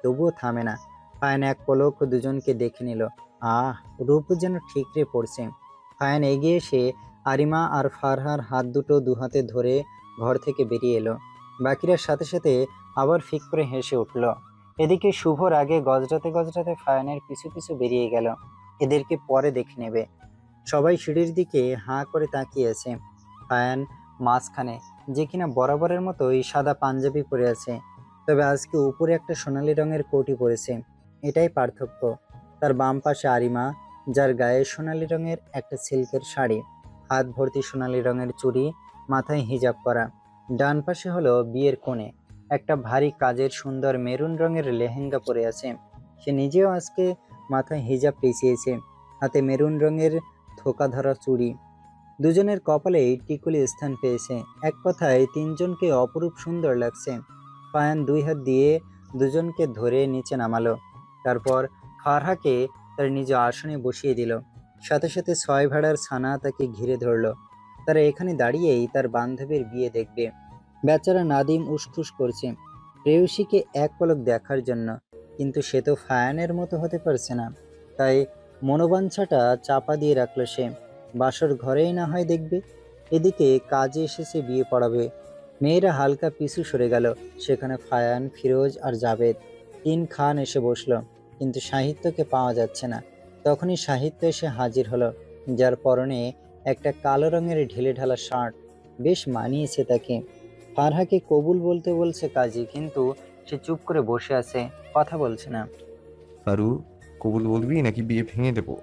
তবুও থামে না। ফায়ান এক পলক দুজনকে দেখে নিল। রূপ যেন ঠিকরে পড়ছে। ফায়ান এগিয়ে এসে আরিমা আর ফারহার হাত দুটো দুহাতে ধরে ঘর থেকে বেরিয়ে এলো। বাকিরা সাথে সাথে আবার ফিক করে হেসে উঠল। এদিকে শুভর আগে গজরাতে গজরাতে ফায়ানের পিছু পিছু বেরিয়ে গেল। এদেরকে পরে দেখে নেবে। সবাই সিঁড়ির দিকে হাঁ করে তাকিয়ে আছে। ফায়ান মাঝখানে, যে কিনা বরাবরের মতোই সাদা পাঞ্জাবি পরে আছে, তবে আজকে উপরে একটা সোনালী রঙের কোটি পরেছে। এটাই পার্থক্য। তার বাম পাশে আরিমা, যার গায়ে সোনালী রঙের একটা সিল্কের শাড়ি, হাত ভর্তি সোনালী রঙের চুড়ি, মাথায় হিজাব করা। ডান পাশে হলো বিয়ের কোণে, একটা ভারী কাজের সুন্দর মেরুন রঙের লেহেঙ্গা পরে আছে। সে নিজেও আজকে মাথায় হিজাব পেঁচিয়েছে, হাতে মেরুন রঙের থোকা ধরা চুড়ি। দুজনের কপালেই টিকুলি স্থান পেয়েছে। এক কথায় তিনজনকে অপরূপ সুন্দর লাগছে। ফায়ান দুই হাত দিয়ে দুজনকে ধরে নিচে নামালো, তারপর ফারহাকে তার নিজ আসনে বসিয়ে দিল। সাথে সাথে 6 ভাড়ার ছানা তাকে ঘিরে ধরল। তারা এখানে দাঁড়িয়েই তার বান্ধবীর বিয়ে দেখবে। বেচারা নাদিম উসখুস করছে প্রেয়সীকে এক পলক দেখার জন্য, কিন্তু সে তো ফায়ানের মতো হতে পারছে না। তাই মনোবাঞ্ছাটা চাপা দিয়ে রাখলো সে। বাসর ঘরেই না হয় দেখবে। এদিকে কাজে এসেছে বিয়ে পড়াবে। মেয়েরা হালকা পিছু সরে গেল। সেখানে ফায়ান, ফিরোজ আর জাবেদ। 3 খান এসে বসলো, কিন্তু সাহিত্যকে পাওয়া যাচ্ছে না। তখনই সাহিত্য এসে হাজির হলো, যার পরনে একটা কালো রঙের ঢিলে ঢালা শার্ট। বেশ মানিয়েছে তাকে। ফারহাকে কবুল বলতে বলছে কাজী, কিন্তু সে চুপ করে বসে আছে, কথা বলছে না। ফারু, কবুল বলবি নাকি বিয়ে ভেঙে দেবো?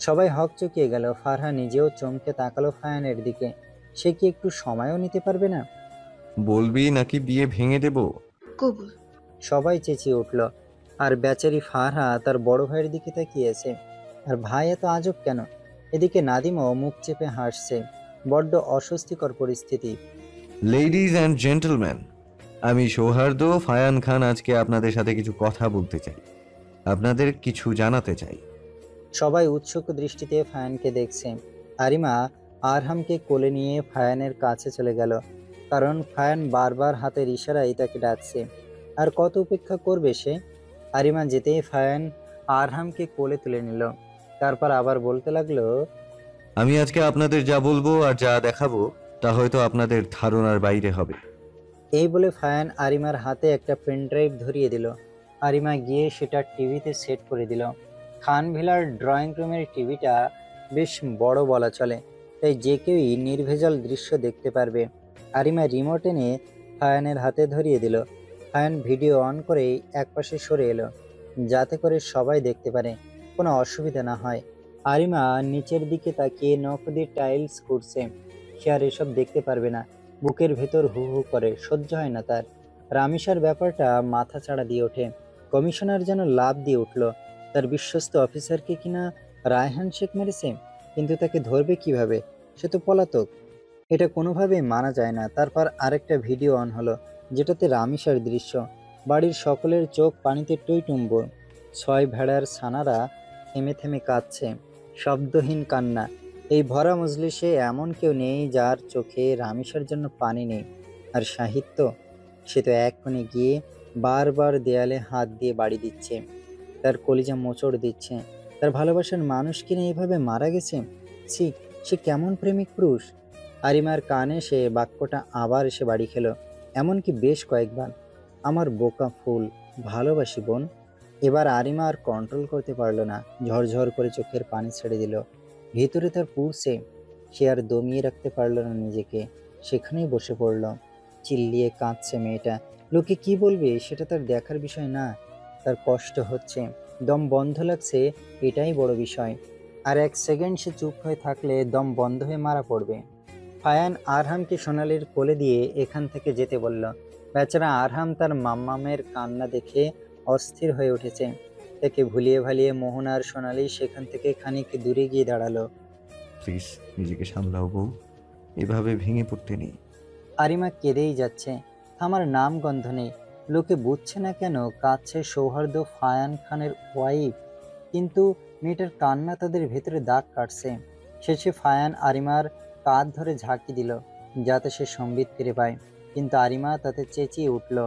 সবাই হকচকিয়ে গেল। ফারহা নিজেও চমকে তাকালো ফায়ানের দিকে। সে কি একটু সময়ও নিতে পারবে না? বলবি নাকি বিয়ে ভেঙে দেব? কবুল। সবাই চেঁচিয়ে উঠল। আর বেচারি ফারহা তার বড় ভাইয়ের দিকে তাকিয়েছে। আর ভাই এত আজব কেন? এদিকে নাদিমও মুখ চেপে হাসছে। বড্ড অস্বস্তিকর পরিস্থিতি। লেডিজ অ্যান্ড জেন্টলম্যান, আমি সৌহার্দ্য ফায়ান খান আজকে আপনাদের সাথে কিছু কথা বলতে চাই, আপনাদের কিছু জানাতে চাই। সবাই উৎসুক দৃষ্টিতে ফায়ানকে দেখছে। আরিমা আরহামকে কোলে নিয়ে ফায়ানের কাছে চলে গেল, কারণ ফায়ান বারবার হাতের ইশারায় তাকে ডাকছে। আর কত উপেক্ষা করবে সে? আরিমা যেতেই ফায়ান আরহামকে কোলে তুলে নিল। তারপর আবার বলতে লাগলো, আমি আজকে আপনাদের যা বলবো আর যা দেখাবো তা হয়তো আপনাদের ধারণার বাইরে হবে। এই বলে ফায়ান আরিমার হাতে একটা পেনড্রাইভ ধরিয়ে দিল। আরিমা গিয়ে সেটা টিভিতে সেট করে দিল। খান ভিলার ড্রয়িং রুমের টিভিটা বেশ বড় বলা চলে, তাই যে কেউই নির্ভেজাল দৃশ্য দেখতে পারবে। আরিমা রিমোট এনে ফায়ানের হাতে ধরিয়ে দিল। ফায়ান ভিডিও অন করেই একপাশে সরে এলো, যাতে করে সবাই দেখতে পারে, কোনো অসুবিধা না হয়। আরিমা নিচের দিকে তাকিয়ে নখ দিয়ে টাইলস করছে। সে আর এসব দেখতে পারবে না। বুকের ভেতর হু হু করে, সহ্য হয় না তার। রামিসার ব্যাপারটা মাথা চাড়া দিয়ে ওঠে। কমিশনার যেন লাভ দিয়ে উঠল। তার বিশ্বস্ত অফিসারকে কিনা রায়হান শেখ মেরেছে, কিন্তু তাকে ধরবে কিভাবে? সে তো পলাতক। এটা কোনোভাবেই মানা যায় না। তারপর আরেকটা ভিডিও অন হলো, যেটাতে রামিসার দৃশ্য। বাড়ির সকলের চোখ পানিতে টইটুম্ব। 6 ভেড়ার ছানারা থেমে থেমে কাঁদছে, শব্দহীন কান্না। এই ভরা মজলিসে এমন কেউ নেই যার চোখে রামিসার জন্য পানি নেই। আর সাহিত্য, সে তো এক কোণে গিয়ে বারবার দেয়ালে হাত দিয়ে বাড়ি দিচ্ছে, তার কলিজা মোচড় দিচ্ছে। তার ভালোবাসার মানুষ কিনা এইভাবে মারা গেছে। ছি, সে কেমন প্রেমিক পুরুষ! আরিমার কানে সে বাক্যটা আবার এসে বাড়ি খেলো, এমনকি বেশ কয়েকবার। আমার বোকা ফুল, ভালোবাসি বোন। এবার আরিমা আর কন্ট্রোল করতে পারলো না, ঝরঝর করে চোখের পানি ছেড়ে দিল। ভেতরে তার পুড়ছে। সে আর দমিয়ে রাখতে পারলো না নিজেকে, সেখানেই বসে পড়ল। চিল্লিয়ে কাঁদছে মেয়েটা। লোকে কি বলবে সেটা তার দেখার বিষয় না। তার কষ্ট হচ্ছে, দম বন্ধ লাগছে, এটাই বড় বিষয়। আর 1 সেকেন্ড সে চুপ হয়ে থাকলে দম বন্ধ হয়ে মারা পড়বে। ফায়ান আরহামকে সোনালির কোলে দিয়ে এখান থেকে যেতে বলল। বেচারা আরহাম তার মাম্মামের কান্না দেখে অস্থির হয়ে উঠেছে। তাকে ভুলিয়ে ভালিয়ে মোহনা আর সোনালি সেখান থেকে খানিক দূরে গিয়ে দাঁড়ালো। প্লিজ নিজেকে সামলাও বউ, এভাবে ভেঙে পড়তে নেই। আরিমা কেঁদেই যাচ্ছে, থামার নাম গন্ধ নেই। লোকে বুঝছে না কেন কাঁদছে সৌহার্দ্য ফায়ান খানের ওয়াইফ, কিন্তু মেয়েটার কান্না তাদের ভেতরে দাগ কাটছে। শেষে ফায়ান আরিমার কাঁধ ধরে ঝাঁকি দিল, যাতে সে সম্বিত ফিরে পায়, কিন্তু আরিমা তাতে চেঁচিয়ে উঠল।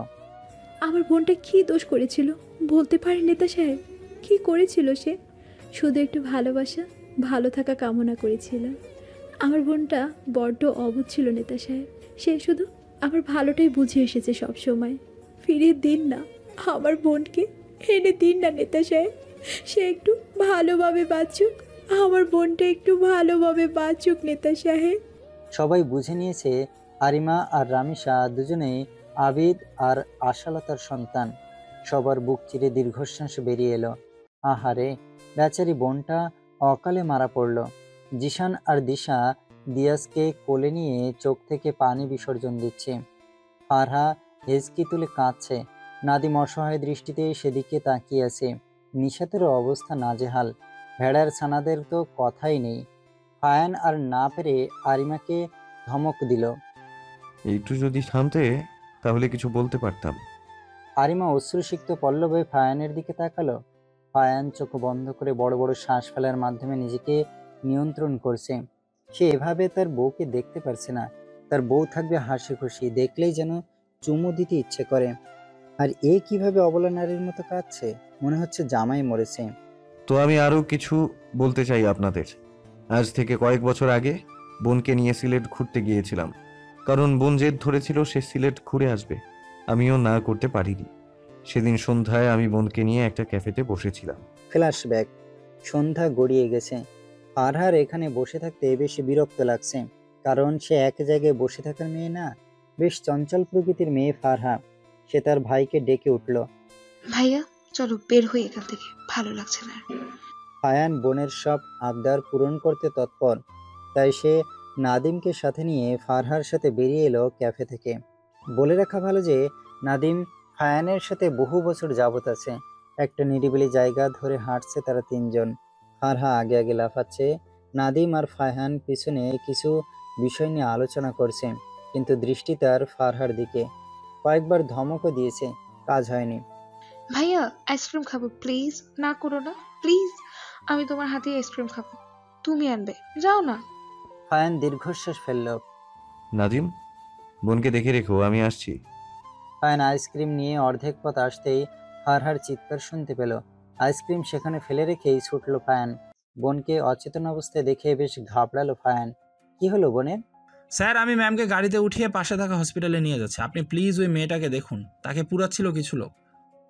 আমার বোনটা কী দোষ করেছিল বলতে পারেন নেতা সাহেব? কী করেছিল সে? শুধু একটু ভালোবাসা, ভালো থাকা কামনা করেছিল। আমার বোনটা বড্ড অবুঝ ছিল নেতা সাহেব। সে শুধু আমার ভালোটাই বুঝে এসেছে সব সময়। ফিরিয়ে দিন না আমার বোনকে, এনে দিন না নেতা সাহেব। সে একটু ভালোভাবে বাঁচুক, আমার বোনটা একটু ভালোভাবে বাঁচুক নেতা সাহেব। সবাই বুঝে নিয়েছে আরিমা আর রামিসা দুজনেই আবিদ আর আশালতার সন্তান। সবার বুক চিরে দীর্ঘশ্বাস বেরিয়ে এলো। আহারে, বেচারি বোনটা অকালে মারা পড়ল। জিশান আর দিশা দিয়াসকে কোলে নিয়ে চোখ থেকে পানি বিসর্জন দিচ্ছে। ফারহা হেজকি তুলে কাঁদছে। নাদিম অসহায় দৃষ্টিতে সেদিকে তাকিয়ে আছে। নিশাতেরও অবস্থা নাজেহাল। ভেড়ার ছানাদের তো কথাই নেই। ফায়ান আর না পেরে আরিমাকে ধমক দিল। একটু যদি থামতে তাহলে কিছু বলতে পারতাম। আরিমা অশ্রুসিক্ত পল্লবে ফায়ানের দিকে তাকালো। ফায়ান চোখ বন্ধ করে বড় বড় শ্বাস ফেলার মাধ্যমে নিজেকে নিয়ন্ত্রণ করছে। সে এভাবে তার বউকে দেখতে পারছে না। তার বউ থাকবে হাসি খুশি, দেখলেই যেন চুমু দিতে ইচ্ছে করে। আর এ কিভাবে অবলা নারীর মতো কাঁদছে, মনে হচ্ছে জামাই মরেছে। তো আমি আরো কিছু বলতে চাই আপনাদের। আজ থেকে কয়েক বছর আগে বোনকে নিয়ে সিলেট ঘুরতে গিয়েছিলাম, কারণ বোন জেদ ধরেছিল সে সিলেট ঘুরে আসবে। আমিও না করতে পারিনি। সেদিন সন্ধ্যায় আমি বোনকে নিয়ে একটা ক্যাফেতে বসেছিলাম। ফ্ল্যাশব্যাক। সন্ধ্যা গড়িয়ে গেছে। ফারহার এখানে বসে থাকতে বেশি বিরক্ত লাগছে, কারণ সে এক জায়গায় বসে থাকার মেয়ে না, বেশ চঞ্চল প্রকৃতির মেয়ে ফারহা। সে তার ভাইকে ডেকে উঠল। ভাইয়া চলো বের হই এখান থেকে, ভালো লাগছে না। ফায়ান বোনের সব আবদার পূরণ করতে তৎপর, তাই সে নাদিমকে সাথে নিয়ে ফারহার সাথে বেরিয়ে এলো ক্যাফে থেকে। বলে রাখা ভালো যে নাদিম ফায়ানের সাথে বহু বছর যাবত আছে। একটা নিরিবিলি জায়গা ধরে হাঁটছে তারা তিনজন। ফারহা আগে আগে লাফাচ্ছে, নাদিম আর ফায়হান পিছনে কিছু বিষয় নিয়ে আলোচনা করছে, কিন্তু দৃষ্টি তার ফারহার দিকে। কয়েকবার ধমকও দিয়েছে, কাজ হয়নি। ভাইয়া আইসক্রিম খাবো প্লিজ, না করো না প্লিজ, আমি তোমার হাতে আইসক্রিম খাবো, তুমি আনবে, যাও না। ফায়ান দীর্ঘশ্বাস ফেলল। নাদিম, বোনকে দেখে রেখো, আমি আসছি। ফায়ান আইসক্রিম নিয়ে অর্ধেক পথ আসতেই ফারহার চিৎকার শুনতে পেল। আইসক্রিম সেখানে ফেলে রেখেই ছুটল ফায়ান। বোনকে অচেতন অবস্থায় দেখে বেশ ঘাবড়ালো ফায়ান। কি হলো বোনের? স্যার, আমি ম্যামকে গাড়িতে উঠিয়ে পাশে থাকা হসপিটালে নিয়ে যাচ্ছি, আপনি প্লিজ ওই মেয়েটাকে দেখুন, তাকে পুরাচ্ছিল কিছু লোক।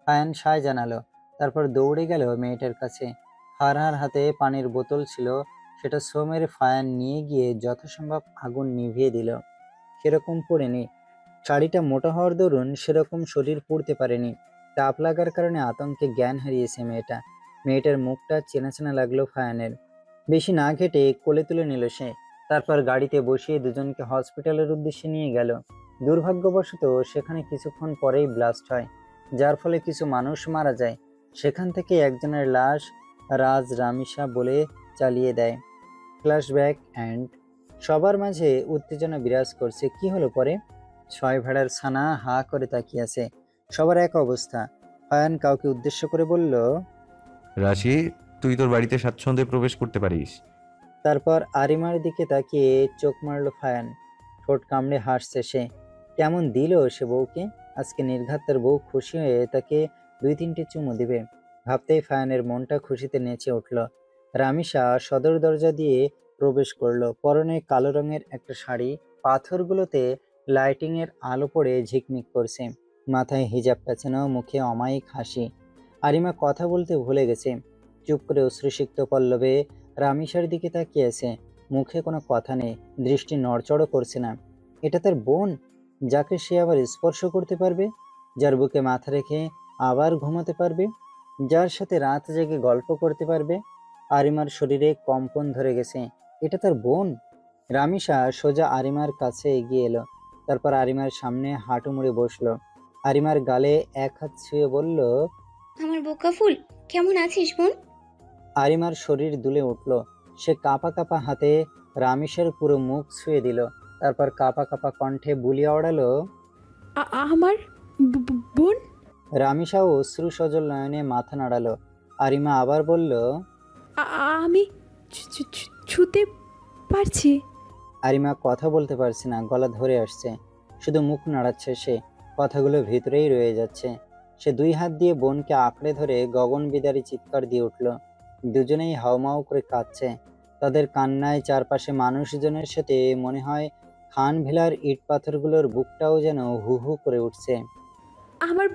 ফায়ান সায় জানালো, তারপর দৌড়ে গেল মেয়েটার কাছে। ফারহার হাতে পানির বোতল ছিল, সেটা সোমের ফায়ান নিয়ে গিয়ে যথাসম্ভব আগুন নিভিয়ে দিল। সেরকম পড়েনি, শাড়িটা মোটা হওয়ার দরুন সেরকম শরীর পুড়তে পারেনি। তাপ লাগার কারণে আতঙ্কে জ্ঞান হারিয়েছে মেয়েটা। মেয়েটার মুখটা চেনা চেনা লাগলো ফায়ানের। বেশি না ঘেটে কোলে তুলে নিল সে। তারপর গাড়িতে বসিয়ে দুজনকে হসপিটালের উদ্দেশ্যে নিয়ে গেল। দুর্ভাগ্যবশত সেখানে কিছুক্ষণ পরেই ব্লাস্ট হয়, যার ফলে কিছু মানুষ মারা যায়। সেখান থেকে একজনের লাশ রাজ রামিসা বলে চালিয়ে দেয়। ফ্ল্যাশব্যাক অ্যান্ড সবার মাঝে উত্তেজনা বিরাজ করছে। কি হলো পরে? 6 ভেড়ার ছানা হা করে তাকিয়ে আছে। সবার এক অবস্থা। ফায়ান কাউকে উদ্দেশ্য করে বলল, রাশি, তুই তোর বাড়িতে স্বাচ্ছন্দ্যে প্রবেশ করতে পারিস। তারপর আরিমার দিকে তাকিয়ে চোখ মারল ফায়ান। ঠোঁট কামড়ে হাসছে সে। কেমন দিল সে বউকে। আজকে নির্ঘাত তার বউ খুশি হয়ে তাকে 2-3টে চুমু দিবে। ভাবতেই ফায়ানের মনটা খুশিতে নেচে উঠল। রামিসা সদর দরজা দিয়ে প্রবেশ করলো। পরনে কালো রঙের একটা শাড়ি, পাথরগুলোতে লাইটিং এর আলো পড়ে ঝিকমিক করছে। মাথায় হিজাব পেঁচানো, মুখে অমায়িক হাসি। আরিমা কথা বলতে ভুলে গেছে। চুপ করে অশ্রুসিক্ত পল্লবে রামিসার দিকে তাকিয়ে আছে। মুখে কোনো কথা নেই, দৃষ্টি নড়চড়ও করছে না। এটা তার বোন, যাকে সে আবার স্পর্শ করতে পারবে, যার বুকে মাথা রেখে আবার ঘুমাতে পারবে, যার সাথে রাত জেগে গল্প করতে পারবে। আরিমার শরীরে কম্পন ধরে গেছে। এটা তার বোন। রামিসা সোজা আরিমার কাছে এগিয়ে এলো। তারপর আরিমার সামনে হাঁটু মুড়ে বসলো। আরিমার গালে এক হাত ছুঁয়ে বলল, আমার বোকা ফুল, কেমন আছিস বোন? আরিমার শরীর দুলে উঠল। সে কাঁপা কাঁপা হাতে রামিসার পুরো মুখ ছুঁয়ে দিল। তারপর কাঁপা কাঁপা কণ্ঠে বুলিয়ে ওড়ালো, আমার বোন? রামিসাও অশ্রু সজল নয়নে মাথা নাড়ালো। আরিমা আবার বলল, আমি ছুতে পারছি। আরিমা কথা বলতে পারছে না, গলা ধরে আসছে, শুধু মুখ নাড়াচ্ছে সে। কথাগুলো ভিতরেই রয়ে যাচ্ছে। সে 2 হাত দিয়ে বোনকে আঁকড়ে ধরে গগন বিদারী চিৎকার দিয়ে উঠল। দুজনেই হাউমাউ করে কাঁদছে। তাদের কান্নায় চারপাশে মানুষজনের সাথে মনে হয় খান ভিলার ইট পাথরগুলোর বুকটাও যেন হু হু করে উঠছে। আমার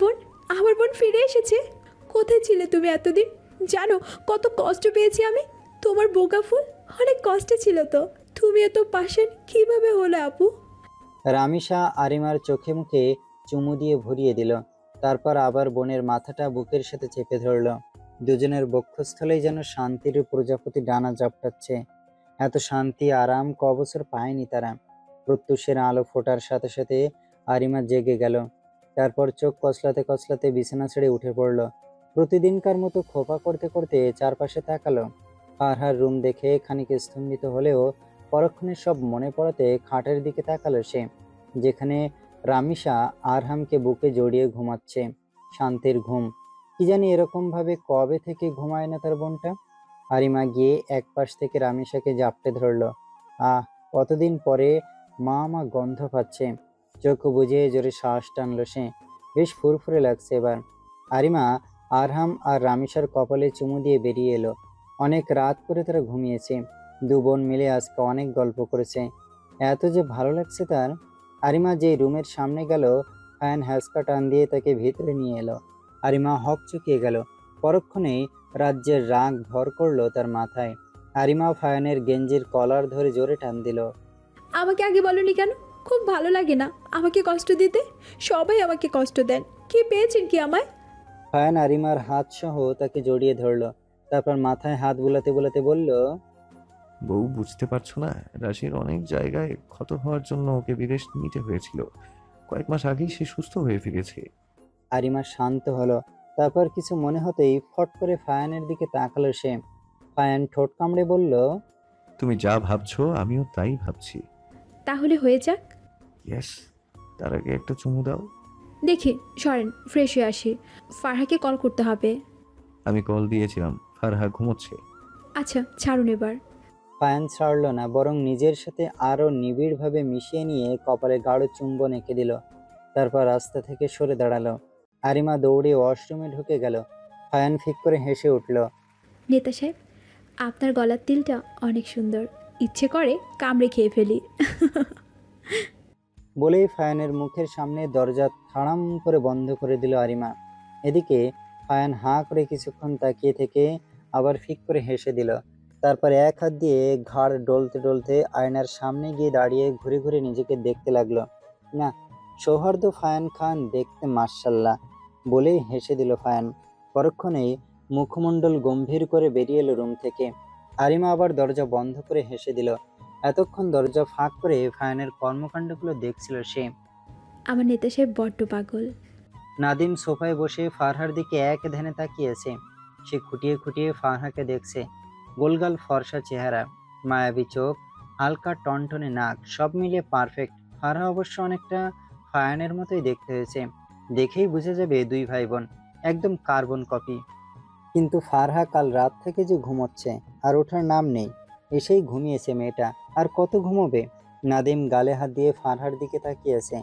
বোন ফিরে এসেছে। কোথায় ছিলে তুমি এতদিন? জানো কত কষ্ট পেয়েছি আমি। তোমার বোকা ফুল অনেক কষ্টে ছিল তো। তুমি এত পাশের কিভাবে হলো আপু? রামিসা আরিমার চোখে মুখে চুমু দিয়ে ভরিয়ে দিল। তারপর আবার বোনের মাথাটা বুকের সাথে চেপে ধরল। দুজনের বক্ষস্থলেই যেন শান্তির প্রজাপতি ডানা ঝাপটাচ্ছে। এত শান্তি আরাম কবছর পায়নি তারা। প্রত্যুষের আলো ফোটার সাথে সাথে আরিমা জেগে গেল। তারপর চোখ কচলাতে কচলাতে বিছানা ছেড়ে উঠে পড়ল। প্রতিদিনকার মতো খোপা করতে করতে চারপাশে তাকালো। ফারহার রুম দেখে খানিক স্তম্ভিত হলেও পরক্ষণে সব মনে পড়াতে খাটের দিকে তাকালো সে, যেখানে রামিসা আরহামকে বুকে জড়িয়ে ঘুমাচ্ছে। শান্তির ঘুম। কি জানি এরকম ভাবে কবে থেকে ঘুমায় না তার বোনটা। আরিমা গিয়ে এক পাশ থেকে রামিসাকে জাপটে ধরলো। কতদিন পরে মা গন্ধ পাচ্ছে। চোখ বুঝে জোরে শ্বাস টানলো সে। বেশ ফুরফুরে লাগছে এবার। আরিমা আরহাম আর রামিসার কপালে চুমু দিয়ে বেরিয়ে এলো। অনেক রাত করে তারা ঘুমিয়েছে। 2 বোন মিলে আজকে অনেক গল্প করেছে। এত যে ভালো লাগছে তার। আরিমা যেই রুমের সামনে গেল, ফায়ান হ্যাঁচকা টান দিয়ে তাকে ভিতরে নিয়ে এলো। আরিমা হক চুকিয়ে গেল। পরক্ষণেই রাজ্যের রাগ ভর করলো তার মাথায়। আরিমা ফায়ানের গেঞ্জির কলার ধরে জোরে টান দিল। আমাকে আগে বলনি কেন? খুব ভালো লাগে না আমাকে কষ্ট দিতে। সবাই আমাকে কষ্ট দেন। কি পেয়েছেন কি আমায়? ফায়ান আরিমার হাত সহ তাকে জড়িয়ে ধরল। তারপর মাথায় হাত বুলাতে বুলাতে বলল, বউ, বুঝতে পারছো না, রাশির অনেক জায়গায় ক্ষত হওয়ার জন্য ওকে বিদেশ নিতে হয়েছিল। কয়েক মাস আগেই সে সুস্থ হয়ে ফিরেছে। আরিমা শান্ত হলো। তারপর কিছু মনে হতেই ফট করে ফায়ানের দিকে তাকালো সে। ফায়ান ঠোঁট কামড়ে বলল, তুমি যা ভাবছো আমিও তাই ভাবছি। তাহলে হয়ে যাক। ইয়েস। তার আগে একটা চুমু দাও। দেখি সরেন, ফ্রেশ হয়ে আসি। ফারহাকে কল করতে হবে। আমি কল দিয়েছিলাম, ফারহা ঘুমোচ্ছে। আচ্ছা ছাড়ুন এবার। ফায়ান ছাড়ল না, বরং নিজের সাথে আরো নিবিড়ভাবে মিশিয়ে নিয়ে কপালে গাঢ় চুম্বন এঁকে দিল। তারপর রাস্তা থেকে সরে দাঁড়ালো। আরিমা দৌড়ে ওয়াশরুমে ঢুকে গেল। ফায়ান ফিক করে হেসে উঠল। নেতা সাহেব, আপনার গলার তিলটা অনেক সুন্দর, ইচ্ছে করে কামড়ে খেয়ে ফেলি। বলেই ফায়ানের মুখের সামনে দরজা থাড়াম করে বন্ধ করে দিল আরিমা। এদিকে ফায়ান হাঁ করে কিছুক্ষণ তাকিয়ে থেকে আবার ফিক করে হেসে দিল। তারপর এক হাত দিয়ে ঘাড় ডলতে ডলতে আয়নার সামনে গিয়ে দাঁড়িয়ে ঘুরে ঘুরে নিজেকে দেখতে লাগলো। না, সৌহার্দ্য ফায়ান খান দেখতে মাশাল্লাহ বলেই হেসে দিল ফায়ান। পরক্ষণেই মুখমণ্ডল গম্ভীর করে বেরিয়ে এলো রুম থেকে। আরিমা আবার দরজা বন্ধ করে হেসে দিল। এতক্ষণ দরজা ফাঁক করে ফায়ানের কর্মকাণ্ডগুলো দেখছিল সে। আমার নেতা সাহেব বড্ড পাগল। নাদিম সোফায় বসে ফারহার দিকে এক ধ্যানে তাকিয়েছে। সে খুঁটিয়ে খুঁটিয়ে ফারহাকে দেখছে। গোলগাল ফর্সা চেহারা, মায়াবী চোখ, হালকা টনটনে নাক, সব মিলিয়ে পারফেক্ট। ফারহা অবশ্য অনেকটা ফায়ানের মতোই দেখতে হয়েছে। দেখেই বোঝা যাবে দুই ভাই বোন, একদম কার্বন কপি। কিন্তু ফারহা কাল রাত থেকে যে ঘুমোচ্ছে, আর ওঠার নাম নেই। এসেই ঘুমিয়েছে মেয়েটা, আর কত ঘুমোবে। নাদিম গালে হাত দিয়ে ফারহার দিকে তাকিয়েছে।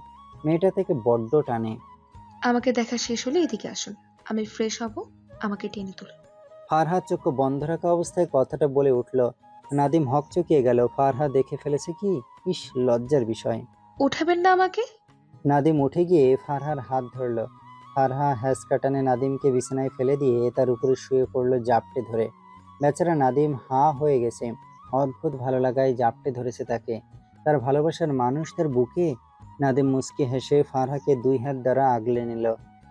মেয়েটা থেকে বড্ড টানে। আমাকে দেখা শেষ হলে এদিকে আসুন, আমি ফ্রেশ হব, আমাকে টেনে তুলুন। ফারহা চোখ বন্ধ রাখা অবস্থায় কথাটা বলে উঠল। নাদিম হকচকিয়ে গেল। ফারহা দেখে ফেলেছে কি? ইস, লজ্জার বিষয়। উঠাবেন না আমাকে? নাদিম উঠে গিয়ে ফারহার হাত ধরল। ফারহা হ্যাস কাটানে নাদিমকে বিছানায় ফেলে দিয়ে তার উপরে শুয়ে পড়লো জাপটে ধরে। বেচারা নাদিম হাঁ হয়ে গেছে। অদ্ভুত ভালো লাগায় জাপটে ধরেছে তাকে, তার ভালোবাসার মানুষ তার বুকে। নাদিম মুচকি হেসে ফারহাকে দুই হাত দ্বারা আগলে নিল।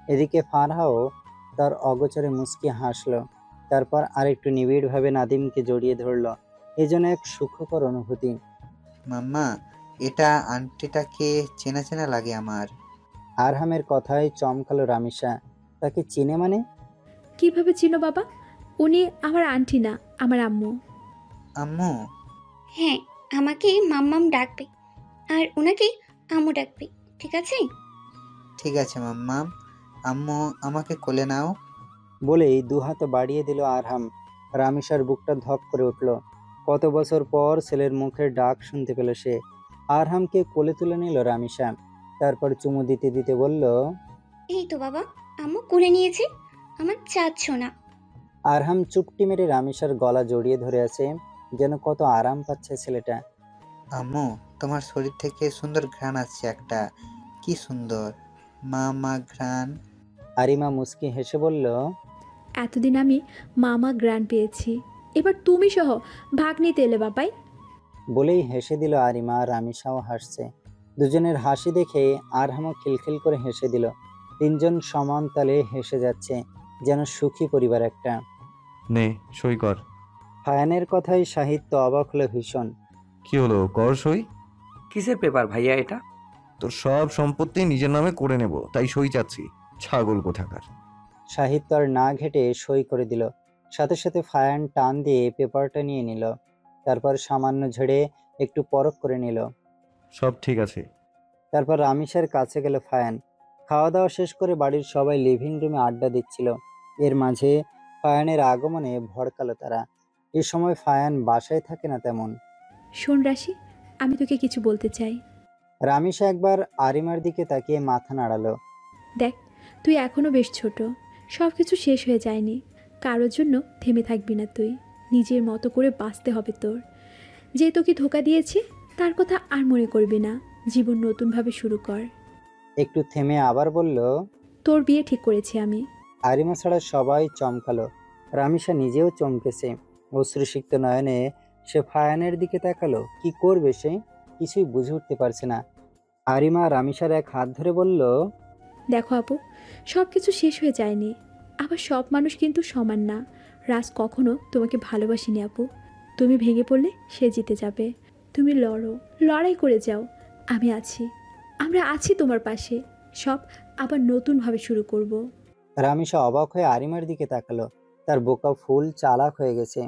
এদিকে ফারহাও তার অগোচরে মুচকি হাসলো। তারপর আরেকটু নিবিড়ভাবে নাদিমকে জড়িয়ে ধরল। এই যেন এক সুখকর অনুভূতি। মাম্মা, এটা আন্টিটাকে চেনা চেনা লাগে আমার। আরহামের কথায় চমকালো রামিসা। তাকে চিনে মানে? কিভাবে চিনো বাবা? উনি আমার আন্টি না, আমার আম্মু। আম্মু? হ্যাঁ, আমাকে মাম্মাম ডাকবে আর ওনাকে আম্মু ডাকবে, ঠিক আছে? ঠিক আছে মাম্মা। আম্মু, আমাকে কোলে নাও। বলেই দুহাত বাড়িয়ে দিল আরহাম। রামিসার বুকটা ধক করে উঠল। কত বছর পর ছেলের মুখের ডাক শুনতে পেল সে। আরহামকে কোলে তুলে নিল রামিসা। তারপর চুমু দিতে দিতে বলল, এই তো বাবা, আম্মু কোলে নিয়েছে, আমার চাচ্ছ না। আরহাম চুপটি মেরে রামিসার গলা জড়িয়ে ধরে আছে, যেন কত আরাম পাচ্ছে ছেলেটা। আম্মু, তোমার শরীর থেকে সুন্দর ঘ্রাণ আসছে একটা। কি সুন্দর মা ঘ্রাণ। আরিমা মুস্কি হেসে বলল, এতদিন আমি মামা গ্র্যান্ড পেয়েছি, এবার তুমি সহ ভাগ নিতে এলে বাবাই। বলেই হেসে দিল আরিমা। রামিসাও হাসছে। দুজনের হাসি দেখে আরহামও খিলখিল করে হেসে দিল। তিনজন সমান তালে হেসে যাচ্ছে, যেন সুখী পরিবার একটা। নে, সই কর। ফায়ানের কথায় সাহিত্য অবাক হলো ভীষণ। কি হলো, কর সই। কিসের পেপার ভাইয়া এটা? তোর সব সম্পত্তি নিজের নামে করে নেব, তাই সই চাচ্ছি। ছাগল কোথাকার। সাহিত্য আর না ঘেটে সই করে দিল। সাথে সাথে ফায়ান টান দিয়ে পেপারটা নিয়ে নিল। তারপর সামান্য ঝেড়ে একটু পরখ করে নিল। সব ঠিক আছে। তারপর রামিসার কাছে গেল ফায়ান। খাওয়া দাওয়া শেষ করে বাড়ির সবাই লিভিং রুমে আড্ডা দিচ্ছিল। এর মাঝে ফায়ানের আগমনে ভড়কালো তারা। এ সময় ফায়ান বাসায় থাকে না তেমন। শোন রাশি, আমি তোকে কিছু বলতে চাই। রামিসা একবার আরিমার দিকে তাকিয়ে মাথা নাড়ালো। দেখ, তুই এখনো বেশ ছোট, সব কিছু শেষ হয়ে যায়নি। কারোর জন্য থেমে থাকবি না তুই। নিজের মতো করে বাঁচতে হবে তোর। যে তোকে ধোকা দিয়েছে তার কথা আর মনে করবি না। জীবন নতুনভাবে শুরু কর। একটু থেমে আবার বলল, তোর বিয়ে ঠিক করেছি আমি। আরিমা ছাড়া সবাই চমকালো। রামিসা নিজেও চমকেছে। অশ্রুসিক্ত নয়নে সে ফায়ানের দিকে তাকালো। কি করবে সে? কিছুই বুঝে উঠতে পারছে না। আরিমা রামিসার এক হাত ধরে বলল, দেখো আপু, সব কিছু শেষ হয়ে যায়নি। আবার সব মানুষ কিন্তু সমান না। রাজ কখনো তোমাকে ভালোবাসিনি আপু। তুমি ভেঙে পড়লে সে জিতে যাবে। তুমি লড়ো, লড়াই করে যাও, আমি আছি। আমরা আছি তোমার পাশে। সব আবার নতুনভাবে শুরু করব। রামিসা অবাক হয়ে আরিমার দিকে তাকালো। তার বোকা ফুল চালাক হয়ে গেছে।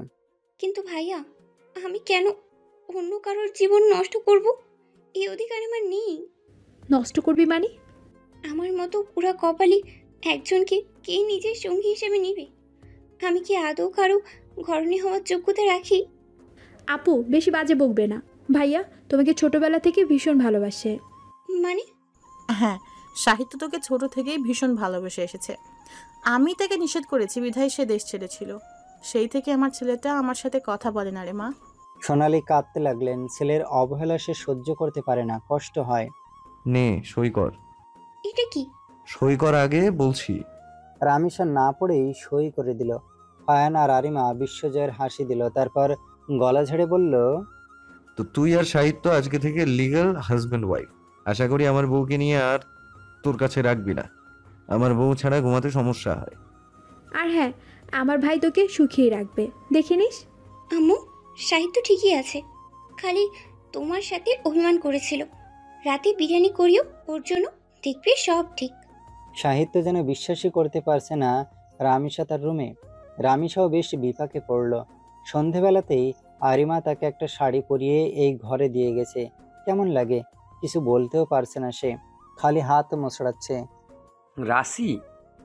কিন্তু ভাইয়া, আমি কেন অন্য কারোর জীবন নষ্ট করব? এই অধিকার আমার নেই। নষ্ট করবি মানে? আমার মতো পুরা কপালি একজনকে কে নিজের সঙ্গী হিসেবে নিবে? আমি কি আদৌ কারো ঘরণী হওয়ার যোগ্যতা রাখি? আপু বেশি বাজে বকবে না। ভাইয়া তোমাকে ছোটবেলা থেকে ভীষণ ভালোবাসে। মানে? হ্যাঁ, সাহিত্য তোকে ছোট থেকেই ভীষণ ভালোবেসে এসেছে। আমি তাকে নিষেধ করেছি বিধায় সে দেশ ছেড়েছিল। সেই থেকে আমার ছেলেটা আমার সাথে কথা বলে না রে মা। সোনালি কাঁদতে লাগলেন। ছেলের অবহেলা সে সহ্য করতে পারে না, কষ্ট হয়। নে সই কর। এটা কি? সই কর আগে বলছি। রামিসা না পড়েই সই করে দিল। ফায়ান আর আরিমা বিশ্বজয়ের হাসি দিল। তারপর গলা ঝেড়ে বলল, তো তুই আর সাহিত্য আজকে থেকে লিগ্যাল হাজব্যান্ড ওয়াইফ। আশা করি আমার বউকে নিয়ে আর তোর কাছে রাখবি না। আমার বউ ছাড়া ঘুমাতে সমস্যা হয়। আর হ্যাঁ, আমার ভাই তোকে সুখিয়ে রাখবে, দেখে নিস। আম্মু, সাহিত্য ঠিকই আছে, খালি তোমার সাথে অভিমান করেছিল। রাতে বিরিয়ানি করিও ওর জন্য, দেখবে সব ঠিক। সাহিত্য যেন বিশ্বাসই করতে পারছে না রামিসা তার রুমে। রামিসাও বেশ বিপাকে পড়ল। সন্ধেবেলাতেই আরিমা তাকে একটা শাড়ি পরিয়ে এই ঘরে দিয়ে গেছে। কেমন লাগে? কিছু বলতেও পারছে না সে, খালি হাত মোছড়াচ্ছে। রাশি?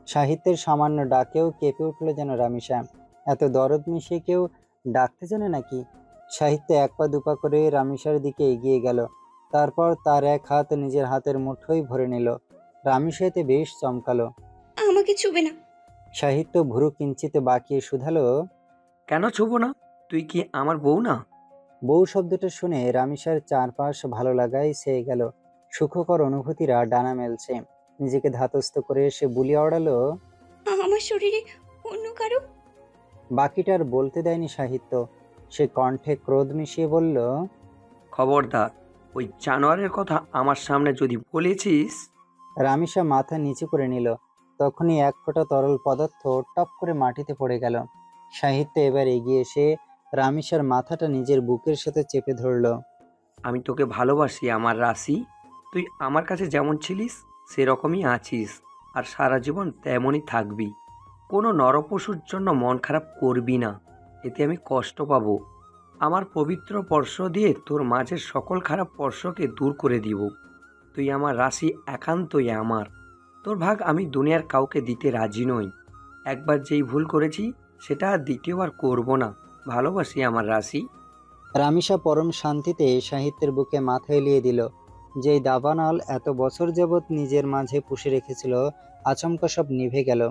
সাহিত্যের সামান্য ডাকেও কেঁপে উঠল যেন রামিসা। এত দরদ মিশিয়ে কেউ ডাকতে জানে নাকি? সাহিত্য এক পা দুপা করে রামিসার দিকে এগিয়ে গেল। তারপর তার এক হাত নিজের হাতের মুঠোয় ভরে নিল। রামিসা এতে বেশ চমকালো। আমাকে ছুবে না। সাহিত্য ভুরু কিঞ্চিত বাঁকিয়ে শুধালো, কেন ছুবো না? তুই কি আমার বউ না? বউ শব্দটা শুনে রামিসার চারপাশ ভালো লাগায় ছেয়ে গেল। সুখকর অনুভূতিরা ডানা মেলছে। নিজেকে ধাতস্থ করে সে বুলিয়ে ওড়ালো, আমার শরীরে অন্য কারো? বাকিটা আর বলতে দেয়নি সাহিত্য। সে কণ্ঠে ক্রোধ মিশিয়ে বলল, খবরদার, ওই জানোয়ারের কথা আমার সামনে যদি বলেছিস। রামিসা মাথা নিচু করে নিল। তখনই এক ফোঁটা তরল পদার্থ টপ করে মাটিতে পড়ে গেল। সাহিত্য এবার এগিয়ে এসে রামিসার মাথাটা নিজের বুকের সাথে চেপে ধরল। আমি তোকে ভালোবাসি আমার রাশি। তুই আমার কাছে যেমন ছিলিস সেরকমই আছিস, আর সারা জীবন তেমনই থাকবি। কোনো নরপশুর জন্য মন খারাপ করবি না, এতে আমি কষ্ট পাবো। আমার পবিত্র স্পর্শ দিয়ে তোর মাঝের সকল খারাপ স্পর্শকে দূর করে দিব। তুই আমার রাশি, একান্তই আমার। তোর ভাগ আমি দুনিয়ার কাউকে দিতে রাজি নই। একবার যেই ভুল করেছি সেটা আর দ্বিতীয়বার করব না। ভালোবাসি আমার রাশি। রামিসা পরম শান্তিতে সাহিত্যের বুকে মাথা এলিয়ে দিল। যেই দাবানল এত বছর যাবৎ নিজের মাঝে পুষে রেখেছিল, আচমকা সব নিভে গেল।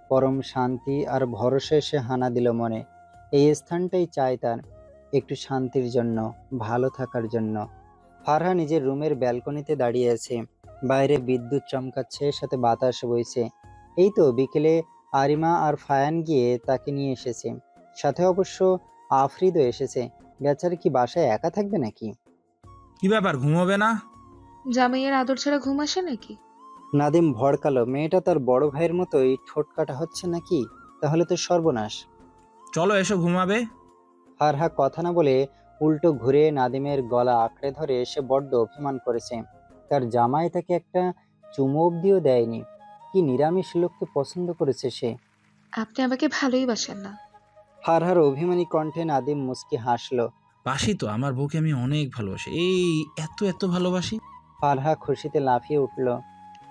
পরম শান্তি আর ভরসা সে হানা দিল মনে। এই স্থানটাই চায় তার, একটু শান্তির জন্য, ভালো থাকার জন্য। ফারহা নিজের রুমের ব্যালকনিতে দাঁড়িয়ে আছে। বাইরে বিদ্যুৎ চমকাচ্ছে, সাথে বাতাস বইছে। এই তো বিকেলে আরিমা আর ফায়ান গিয়ে তাকে নিয়ে এসেছে। সাথে অবশ্য আফরিদও এসেছে। বেচারা কি বাসায় একা থাকবে নাকি? কি ব্যাপার, ঘুমোবে না? জামাইয়ের আদর ছাড়া ঘুম আসে নাকি? নাদিম ভড়কালো, মেয়েটা তার বড় ভাইয়ের মতোই ঠোঁট কাটা হচ্ছে নাকি? তাহলে তো সর্বনাশ। চলো এসো ঘুমাবে। ফারহা কথা না বলে উল্টো ঘুরে নাদিমের গলা আঁকড়ে ধরে সে বড্ড অভিমান করেছে। তার জামাই তাকে একটা চুমো অব্দিও দেয়নি। কি নিরামিষ লোককে পছন্দ করেছে সে। আপনি আমাকে ভালোই বাসেন না। ফারহার অভিমানী কণ্ঠে নাদিম মুচকি হাসলো। বাসি তো, আমার বউকে আমি অনেক ভালোবাসি। এই এত এত ভালোবাসি। ফারহা খুশিতে লাফিয়ে উঠল।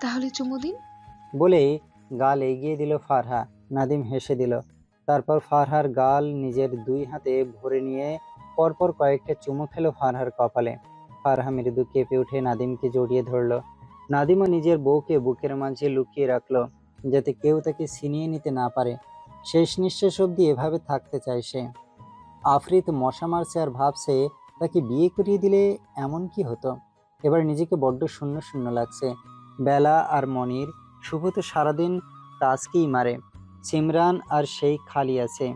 তাহলে চুমু দিন বলেই গাল এগিয়ে দিল ফারহা। নাদিম হেসে দিল। তারপর ফারহার গাল নিজের দুই হাতে ভরে নিয়ে পরপর কয়েকটা চুমু খেলো ফারহার কপালে। ফারহা মৃদু কেঁপে উঠে নাদিমকে জড়িয়ে ধরল। নাদিমও নিজের বউকে বুকের মাঝে লুকিয়ে রাখলো, যাতে কেউ তাকে ছিনিয়ে নিতে না পারে। শেষ নিঃশ্বাস অবধি এভাবে থাকতে চায় সে। আফরিদ মশা মারছে আর ভাবছে তাকে বিয়ে করিয়ে দিলে এমন কি হতো। এবার নিজেকে বড্ড শূন্য শূন্য লাগছে। বেলা আর মনির, শুভ তো সারাদিন টাস্কেই মারে। সিমরান আর সেই খালি আছে।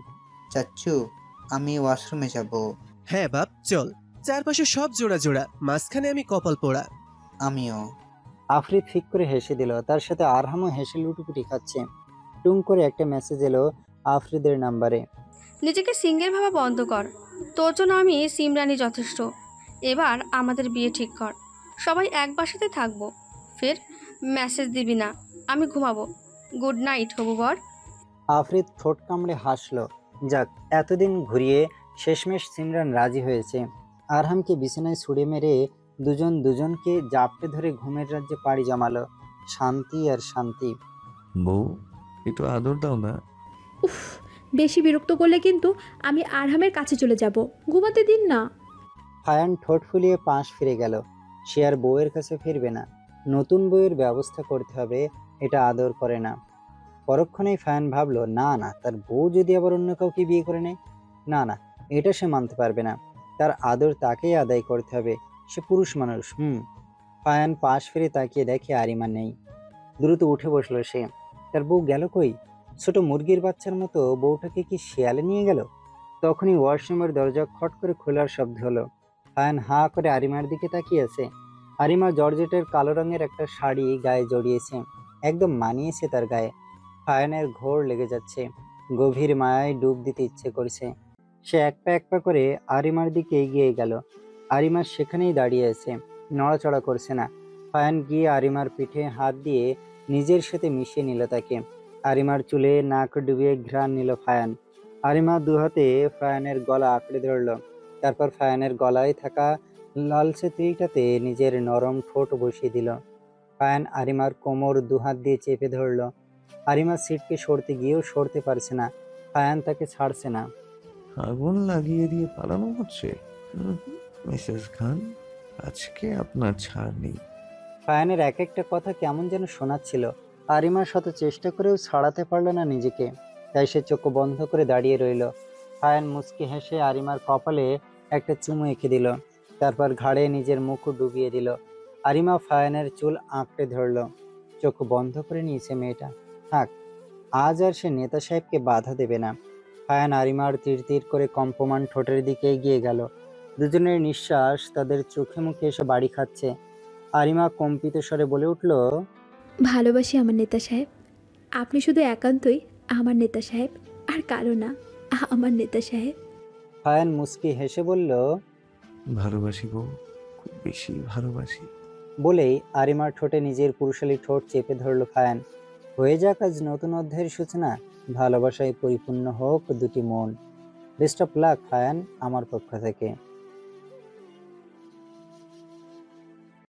চাচ্চু, আমি ওয়াশরুমে যাব। হ্যাঁ বাপ, চল। চারপাশে সব জোড়া জোড়া, মাঝখানে আমি কপাল পোড়া। আমিও। আফরিদ ফিক করে হেসে দিল। তার সাথে আরহামও হেসে লুটুপুটি খাচ্ছে। টুং করে একটা মেসেজ এলো আফরিদের নাম্বারে। নিজেকে সিঙ্গেল ভাবা বন্ধ কর। তোর জন্য আমি সিমরানি যথেষ্ট। এবার আমাদের বিয়ে ঠিক কর, সবাই এক বাসাতে থাকবো। ফের মেসেজ দিবি না, আমি ঘুমাবো। গুড নাইট হবু বর। আফরিদ ঠোঁট কামড়ে হাসলো। যাক, এতদিন ঘুরিয়ে শেষমেশ সিমরান রাজি হয়েছে। আরহামকে বিছানায় ছুড়ে মেরে দুজন দুজনকে জাপটে ধরে ঘুমের রাজ্যে পাড়ি জমালো। শান্তি আর শান্তি। বউ, একটু আদর দাও না। উফ, বেশি বিরক্ত করলে কিন্তু আমি আরহামের কাছে চলে যাব। ঘুমাতে দিন না। ফায়ান ঠোঁট ফুলিয়ে পাশ ফিরে গেল। সে আর বউয়ের কাছে ফিরবে না, নতুন বউয়ের ব্যবস্থা করতে হবে। এটা আদর করে না। পরক্ষণেই ফায়ান ভাবলো, না না, তার বউ যদি আবার অন্য কাউকে বিয়ে করে নেয়, না না, এটা সে মানতে পারবে না। তার আদর তাকেই আদায় করতে হবে। সে পুরুষ মানুষ। ফায়ান পাশ ফিরে তাকিয়ে দেখে আরিমা নেই। দ্রুত উঠে বসলো সে। তার বউ গেল কই? ছোট মুরগির বাচ্চার মতো বউটাকে কি শিয়ালে নিয়ে গেল? তখনই ওয়াশরুমের দরজা খট করে খোলার শব্দ হলো। ফায়ান হাঁ করে আরিমার দিকে তাকিয়ে আছে। আরিমা জর্জেটের কালো রঙের একটা শাড়ি গায়ে জড়িয়েছে, একদম মানিয়েছে তার গায়ে। ফায়ানের ঘোর লেগে যাচ্ছে, গভীর মায়ায় ডুব দিতে ইচ্ছে করছে। সে এক পা করে আরিমার দিকে এগিয়ে গেল। আরিমা সেখানেই দাঁড়িয়ে আছে, নড়াচড়া করছে না। ফায়ান গিয়ে আরিমার পিঠে হাত দিয়ে নিজের সাথে মিশিয়ে নিল তাকে। আরিমার চুলে নাক ডুবিয়ে ঘ্রাণ নিল ফায়ান। আরিমা দুহাতে ফায়ানের গলা আঁকড়ে ধরল। তারপর ফায়ানের গলায় থাকা লালচে তীরটাতে নিজের নরম ঠোঁট বসিয়ে দিল। ফায়ান আরিমার কোমর দুহাত দিয়ে চেপে ধরল। আরিমা সিটকে সরতে গিয়েও সরতে পারছে না। ফায়ান তাকে ছাড়ছে না। আগুন লাগিয়ে দিয়ে পালানো হচ্ছে। মিসেস খান, আজকে আপনার ছাড় নেই। ফায়ানের এক একটা কথা কেমন যেন শোনাচ্ছিল। আরিমার শত চেষ্টা করেও ছাড়াতে পারল না নিজেকে। তাই সে চোখ বন্ধ করে দাঁড়িয়ে রইল। ফায়ান মুচকি হেসে আরিমার কপালে একটা চুমু এঁকে দিল। তারপর ঘাড়ে নিজের মুখ ডুবিয়ে দিল। আরিমা ফায়ানের চুল আঁকড়ে ধরল। চোখ বন্ধ করে নিয়েছে মেয়েটা। থাক, আজ আর সে নেতা সাহেবকে বাধা দেবে না। ফায়ান আরিমার তীর তীর করে কম্পমান ঠোঁটের দিকে এগিয়ে গেল। দুজনের নিঃশ্বাস তাদের চোখে মুখে এসে বাড়ি খাচ্ছে। আরিমা কম্পিত স্বরে বলে উঠল, ভালোবাসি আমার নেতা সাহেব। আপনি শুধু একান্তই আমার নেতা সাহেব, আর কারো না। আমার নেতা সাহেব। ফায়ান মুচকি হেসে বলল, ভালোবাসি বউ, খুব বেশি ভালোবাসি। বলেই আরিমার ঠোঁটে নিজের পুরুষালী ঠোঁট চেপে ধরল ফায়ান। হয়ে যাক আজ নতুন অধ্যায়ের সূচনা। ভালোবাসায় পরিপূর্ণ হোক দুটি মন। বেস্ট অফ লাক ফায়ান, আমার পক্ষ থেকে।